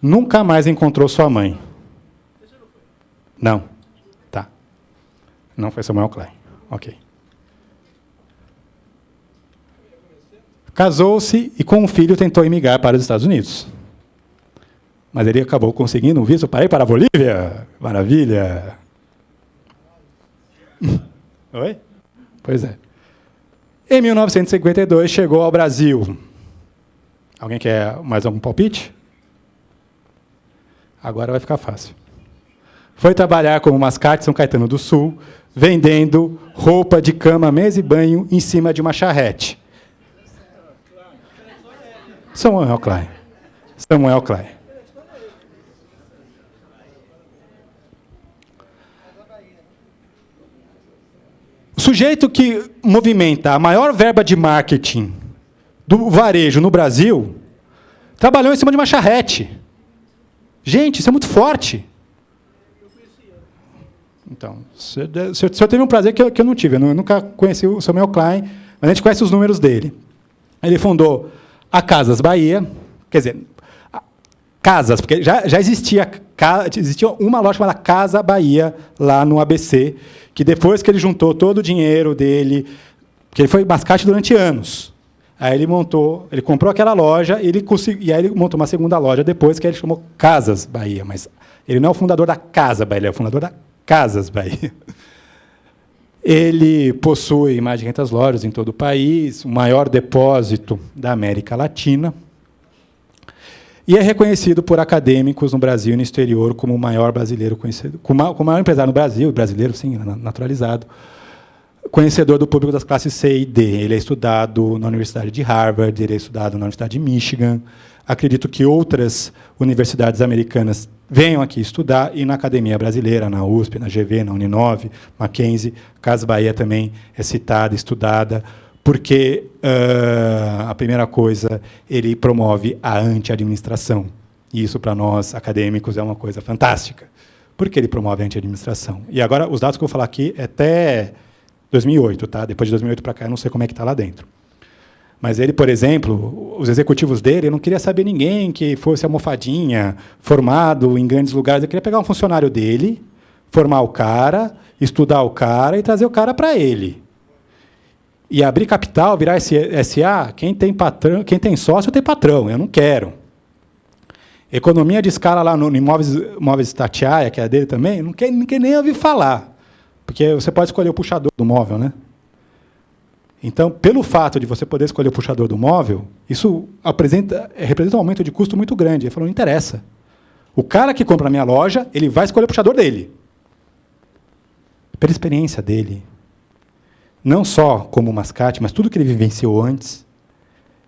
Nunca mais encontrou sua mãe. Não. Tá. Não foi Samuel Klein. Ok. Casou-se e, com um filho, tentou emigrar para os Estados Unidos. Mas ele acabou conseguindo um visto para ir para a Bolívia. Maravilha! Oi? Pois é. Em 1952, chegou ao Brasil. Alguém quer mais algum palpite? Agora vai ficar fácil. Foi trabalhar como mascate em São Caetano do Sul, vendendo roupa de cama, mesa e banho em cima de uma charrete. Samuel Klein. Samuel Klein. O sujeito que movimenta a maior verba de marketing do varejo no Brasil trabalhou em cima de uma charrete. Gente, isso é muito forte. Então, se eu teve um prazer que eu não tive, eu nunca conheci o Samuel Klein, mas a gente conhece os números dele. Ele fundou a Casas Bahia, quer dizer, Casas, porque já existia uma loja chamada Casa Bahia, lá no ABC, que depois que ele juntou todo o dinheiro dele, porque ele foi mascate durante anos, aí ele comprou aquela loja, e aí ele montou uma segunda loja depois, que ele chamou Casas Bahia, mas ele não é o fundador da Casa Bahia, ele é o fundador da Casas Bahia. Ele possui mais de 500 lojas em todo o país, o maior depósito da América Latina, e é reconhecido por acadêmicos no Brasil e no exterior como o maior brasileiro conhecido, como o maior empresário no Brasil, brasileiro, sim, naturalizado, conhecedor do público das classes C e D. Ele é estudado na Universidade de Harvard, ele é estudado na Universidade de Michigan. Acredito que outras universidades americanas venham aqui estudar, e na academia brasileira, na USP, na GV, na Uninove, Mackenzie, Casas Bahia também é citada, estudada, porque, a primeira coisa, ele promove a anti-administração. E isso, para nós, acadêmicos, é uma coisa fantástica. Por que ele promove a anti-administração? E agora, os dados que eu vou falar aqui é até 2008, tá? Depois de 2008 para cá, eu não sei como é que está lá dentro. Mas ele, por exemplo, os executivos dele, não queria saber ninguém que fosse almofadinha, formado em grandes lugares. Ele queria pegar um funcionário dele, formar o cara, estudar o cara e trazer o cara para ele. E abrir capital, virar SA, quem tem patrão, quem tem sócio tem patrão, eu não quero. Economia de escala lá no Imóveis Tatiaia, que é dele também, não quer nem ouvir falar. Porque você pode escolher o puxador do móvel, né? Então, pelo fato de você poder escolher o puxador do móvel, isso representa um aumento de custo muito grande. Ele falou, não interessa. O cara que compra na minha loja, ele vai escolher o puxador dele. Pela experiência dele, não só como mascate, mas tudo que ele vivenciou antes,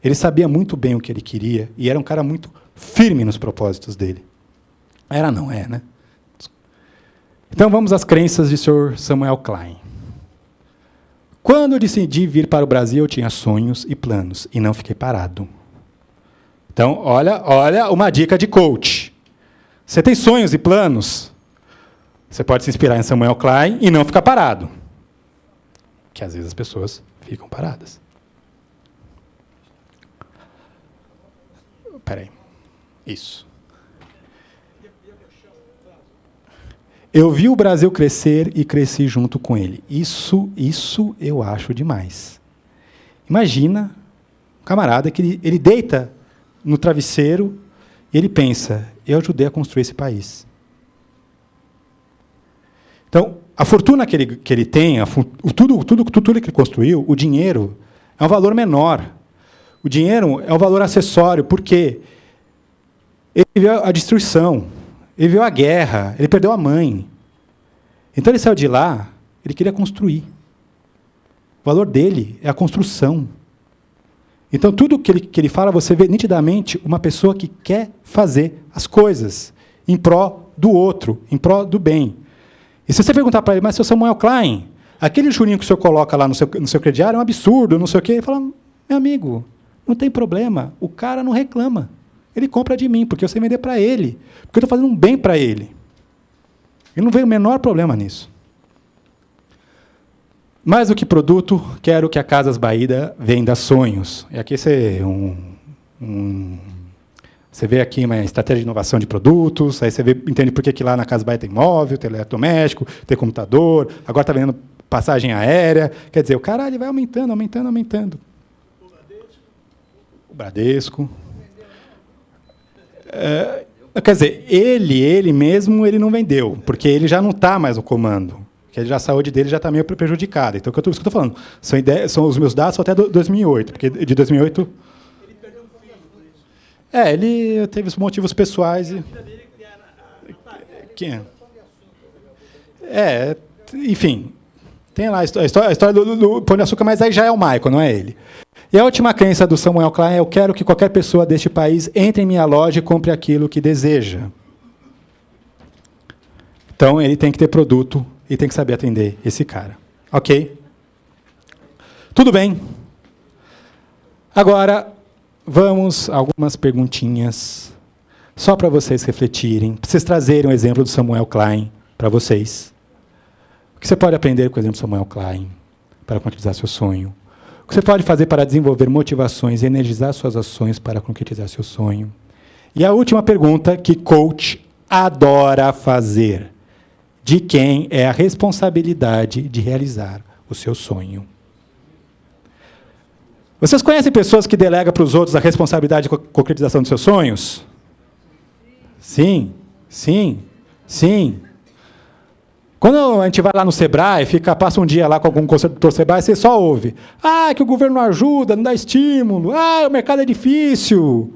ele sabia muito bem o que ele queria e era um cara muito firme nos propósitos dele. Era, não é, né? Então, vamos às crenças de Sr. Samuel Klein. Quando eu decidi vir para o Brasil, eu tinha sonhos e planos, e não fiquei parado. Então, olha uma dica de coach. Você tem sonhos e planos? Você pode se inspirar em Samuel Klein e não ficar parado. Que às vezes as pessoas ficam paradas. Espera aí. Isso. Eu vi o Brasil crescer e cresci junto com ele. Isso eu acho demais. Imagina um camarada que ele deita no travesseiro e ele pensa, eu ajudei a construir esse país. Então, a fortuna que ele tem, tudo que ele construiu, o dinheiro, é um valor menor. O dinheiro é um valor acessório, porque ele viu a destruição, ele viu a guerra, ele perdeu a mãe. Então ele saiu de lá, ele queria construir. O valor dele é a construção. Então tudo que ele fala, você vê nitidamente uma pessoa que quer fazer as coisas em pró do outro, em pró do bem. E se você perguntar para ele, mas seu Samuel Klein, aquele jurinho que o senhor coloca lá no seu crediário é um absurdo, não sei o quê. Ele fala, meu amigo, não tem problema, o cara não reclama. Ele compra de mim, porque eu sei vender para ele, porque eu estou fazendo um bem para ele. Ele não vê o menor problema nisso. Mais do que produto, quero que a Casas Bahia venda sonhos. E aqui você vê aqui uma estratégia de inovação de produtos, aí você entende por que lá na Casas Bahia tem móvel, tem eletrodoméstico, tem computador, agora está vendendo passagem aérea. Quer dizer, o cara ele vai aumentando, aumentando, aumentando. O Bradesco. Quer dizer, ele mesmo ele não vendeu, porque ele já não está mais no comando. Porque a saúde dele já está meio prejudicada. Então, o que eu estou falando? São os meus dados só até 2008, porque de 2008... Ele perdeu um filho por isso. Ele teve os motivos pessoais. Quem é? Enfim, tem lá a história do Pão de Açúcar, mas aí já é o Michael, não é ele. E a última crença do Samuel Klein é: eu quero que qualquer pessoa deste país entre em minha loja e compre aquilo que deseja. Então, ele tem que ter produto e tem que saber atender esse cara. Ok? Tudo bem. Agora, vamos a algumas perguntinhas, só para vocês refletirem, para vocês trazerem um exemplo do Samuel Klein para vocês. O que você pode aprender com o exemplo do Samuel Klein para concretizar seu sonho? O que você pode fazer para desenvolver motivações e energizar suas ações para concretizar seu sonho? E a última pergunta que coach adora fazer: de quem é a responsabilidade de realizar o seu sonho? Vocês conhecem pessoas que delegam para os outros a responsabilidade de concretização dos seus sonhos? Sim, sim, sim. Quando a gente vai lá no Sebrae, passa um dia lá com algum consultor Sebrae, você só ouve: que o governo não ajuda, não dá estímulo, o mercado é difícil,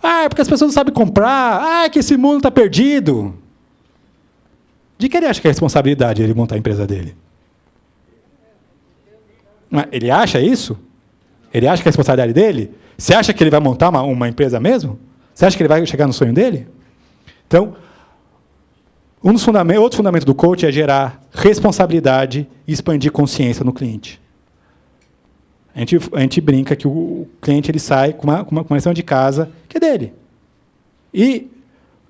é porque as pessoas não sabem comprar, que esse mundo está perdido. De que ele acha que é a responsabilidade ele montar a empresa dele? Ele acha isso? Ele acha que é a responsabilidade dele? Você acha que ele vai montar uma empresa mesmo? Você acha que ele vai chegar no sonho dele? Então, outro fundamento do coach é gerar responsabilidade e expandir consciência no cliente. A gente brinca que o cliente ele sai com uma lição de casa que é dele. E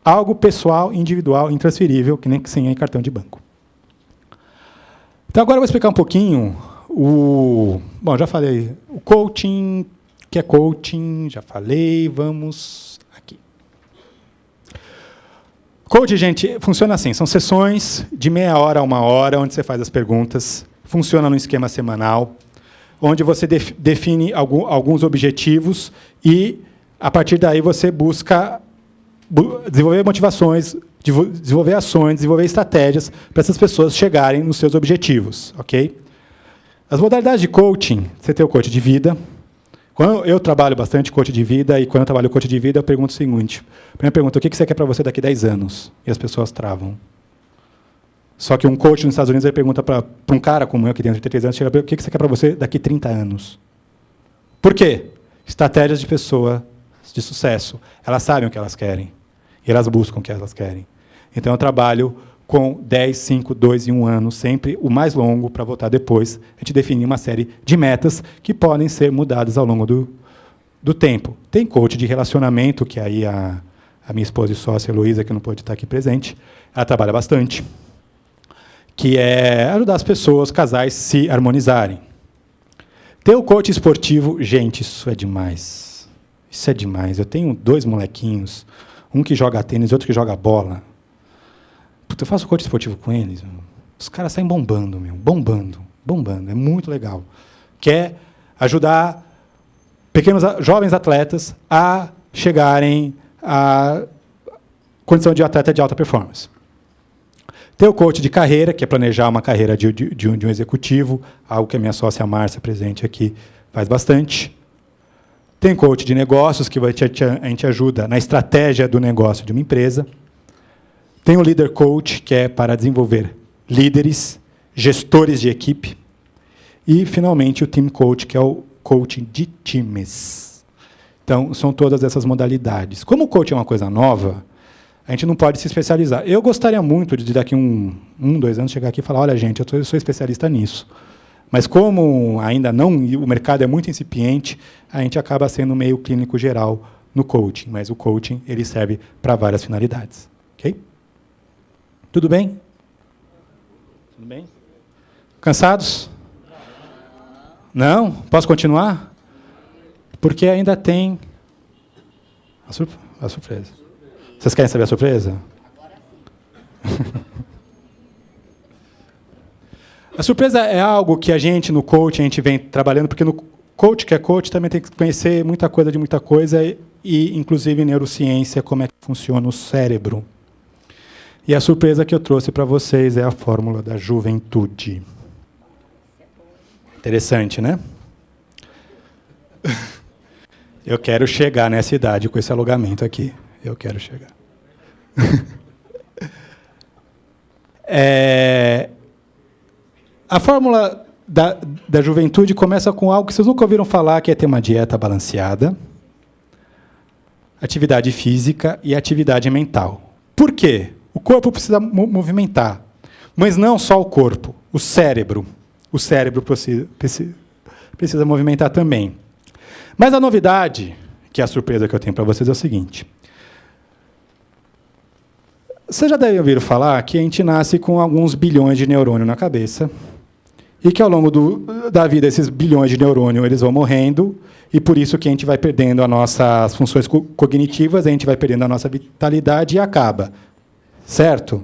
algo pessoal, individual, intransferível, que nem senha em cartão de banco. Então, agora eu vou explicar um pouquinho Bom, já falei. O coaching, que é coaching, já falei. Vamos aqui. Coaching, gente, funciona assim. São sessões de meia hora a uma hora, onde você faz as perguntas. Funciona num esquema semanal, onde você define alguns objetivos e, a partir daí, você busca desenvolver motivações, desenvolver ações, desenvolver estratégias para essas pessoas chegarem nos seus objetivos. Ok? As modalidades de coaching: você tem o coach de vida. Quando eu trabalho bastante coach de vida, e quando eu trabalho coach de vida, eu pergunto o seguinte: primeira pergunta, o que você quer para você daqui a 10 anos? E as pessoas travam. Só que um coach nos Estados Unidos ele pergunta para um cara como eu, que tem 33 anos, chega para o que você quer para você daqui a 30 anos? Por quê? Estratégias de pessoa de sucesso. Elas sabem o que elas querem. E elas buscam o que elas querem. Então, eu trabalho com 10, 5, 2 e 1 ano, sempre o mais longo, para voltar depois. A gente define uma série de metas que podem ser mudadas ao longo do tempo. Tem coach de relacionamento, que aí a minha esposa e sócia, Heloísa, que não pode estar aqui presente, ela trabalha bastante, que é ajudar as pessoas, casais, se harmonizarem. Ter o coach esportivo, gente, isso é demais. Isso é demais. Eu tenho 2 molequinhos, um que joga tênis e outro que joga bola. Puta, eu faço coach esportivo com eles. Os caras saem bombando, bombando. É muito legal. Quer ajudar jovens atletas a chegarem à condição de atleta de alta performance. Ter o coach de carreira, que é planejar uma carreira de um executivo, algo que a minha sócia Márcia, presente aqui, faz bastante. Tem coach de negócios, que a gente ajuda na estratégia do negócio de uma empresa. Tem o Leader Coach, que é para desenvolver líderes, gestores de equipe. E, finalmente, o Team Coach, que é o coaching de times. Então, são todas essas modalidades. Como o coaching é uma coisa nova, a gente não pode se especializar. Eu gostaria muito de, daqui 2 anos, chegar aqui e falar, olha, gente, eu sou especialista nisso. Mas como ainda não, o mercado é muito incipiente, a gente acaba sendo meio clínico geral no coaching. Mas o coaching ele serve para várias finalidades. Ok? Tudo bem? Tudo bem? Cansados? Não? Posso continuar? Porque ainda tem a surpresa. Vocês querem saber a surpresa? A surpresa é algo que a gente, no coaching, a gente vem trabalhando, porque no coach, que é coach, também tem que conhecer muita coisa, e inclusive neurociência, como é que funciona o cérebro. E a surpresa que eu trouxe para vocês é a fórmula da juventude. Interessante, né? Eu quero chegar nessa idade com esse alongamento aqui. Eu quero chegar. A fórmula da juventude começa com algo que vocês nunca ouviram falar, que é ter uma dieta balanceada, atividade física e atividade mental. Por quê? O corpo precisa movimentar, mas não só o corpo, o cérebro. O cérebro precisa movimentar também. Mas a novidade, que é a surpresa que eu tenho para vocês, é o seguinte. Vocês já devem ouvir falar que a gente nasce com alguns bilhões de neurônios na cabeça, e que ao longo da vida esses bilhões de neurônios eles vão morrendo, e por isso que a gente vai perdendo as nossas funções cognitivas, a gente vai perdendo a nossa vitalidade e acaba. Certo?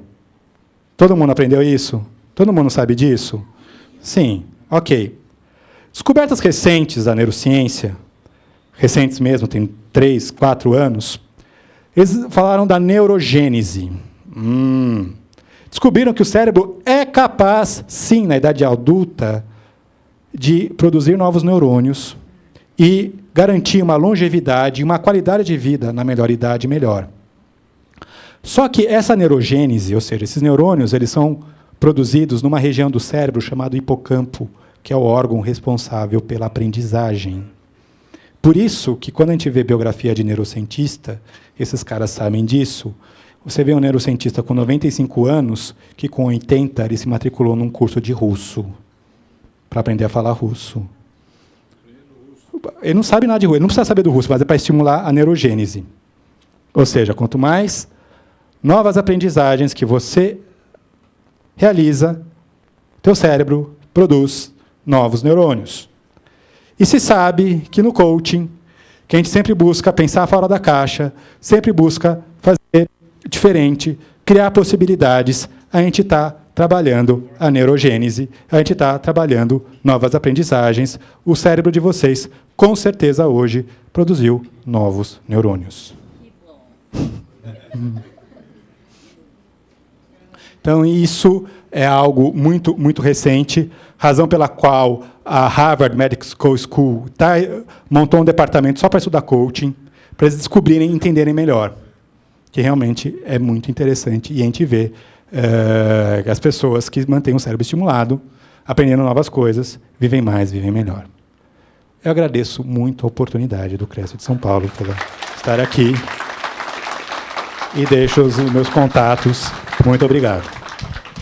Todo mundo aprendeu isso? Todo mundo sabe disso? Sim, ok. Descobertas recentes da neurociência, recentes mesmo, tem 3, 4 anos, eles falaram da neurogênese. Descobriram que o cérebro é capaz, sim, na idade adulta, de produzir novos neurônios e garantir uma longevidade e uma qualidade de vida na melhor idade melhor. Só que essa neurogênese, ou seja, esses neurônios, eles são produzidos numa região do cérebro chamado hipocampo, que é o órgão responsável pela aprendizagem. Por isso que, quando a gente vê biografia de neurocientista, esses caras sabem disso. Você vê um neurocientista com 95 anos, que com 80 ele se matriculou num curso de russo, para aprender a falar russo. Ele não sabe nada de russo, ele não precisa saber do russo, mas é para estimular a neurogênese. Ou seja, quanto mais novas aprendizagens que você realiza, teu cérebro produz novos neurônios. E se sabe que no coaching, que a gente sempre busca pensar fora da caixa, sempre busca fazer diferente, criar possibilidades, a gente está trabalhando a neurogênese, a gente está trabalhando novas aprendizagens. O cérebro de vocês, com certeza, hoje, produziu novos neurônios. Que bom. Então, isso é algo muito, muito recente, razão pela qual a Harvard Medical School montou um departamento só para estudar coaching, para eles descobrirem e entenderem melhor, que realmente é muito interessante, e a gente vê as pessoas que mantêm o cérebro estimulado, aprendendo novas coisas, vivem mais, vivem melhor. Eu agradeço muito a oportunidade do CRESP de São Paulo por estar aqui, e deixo os meus contatos. Muito obrigado.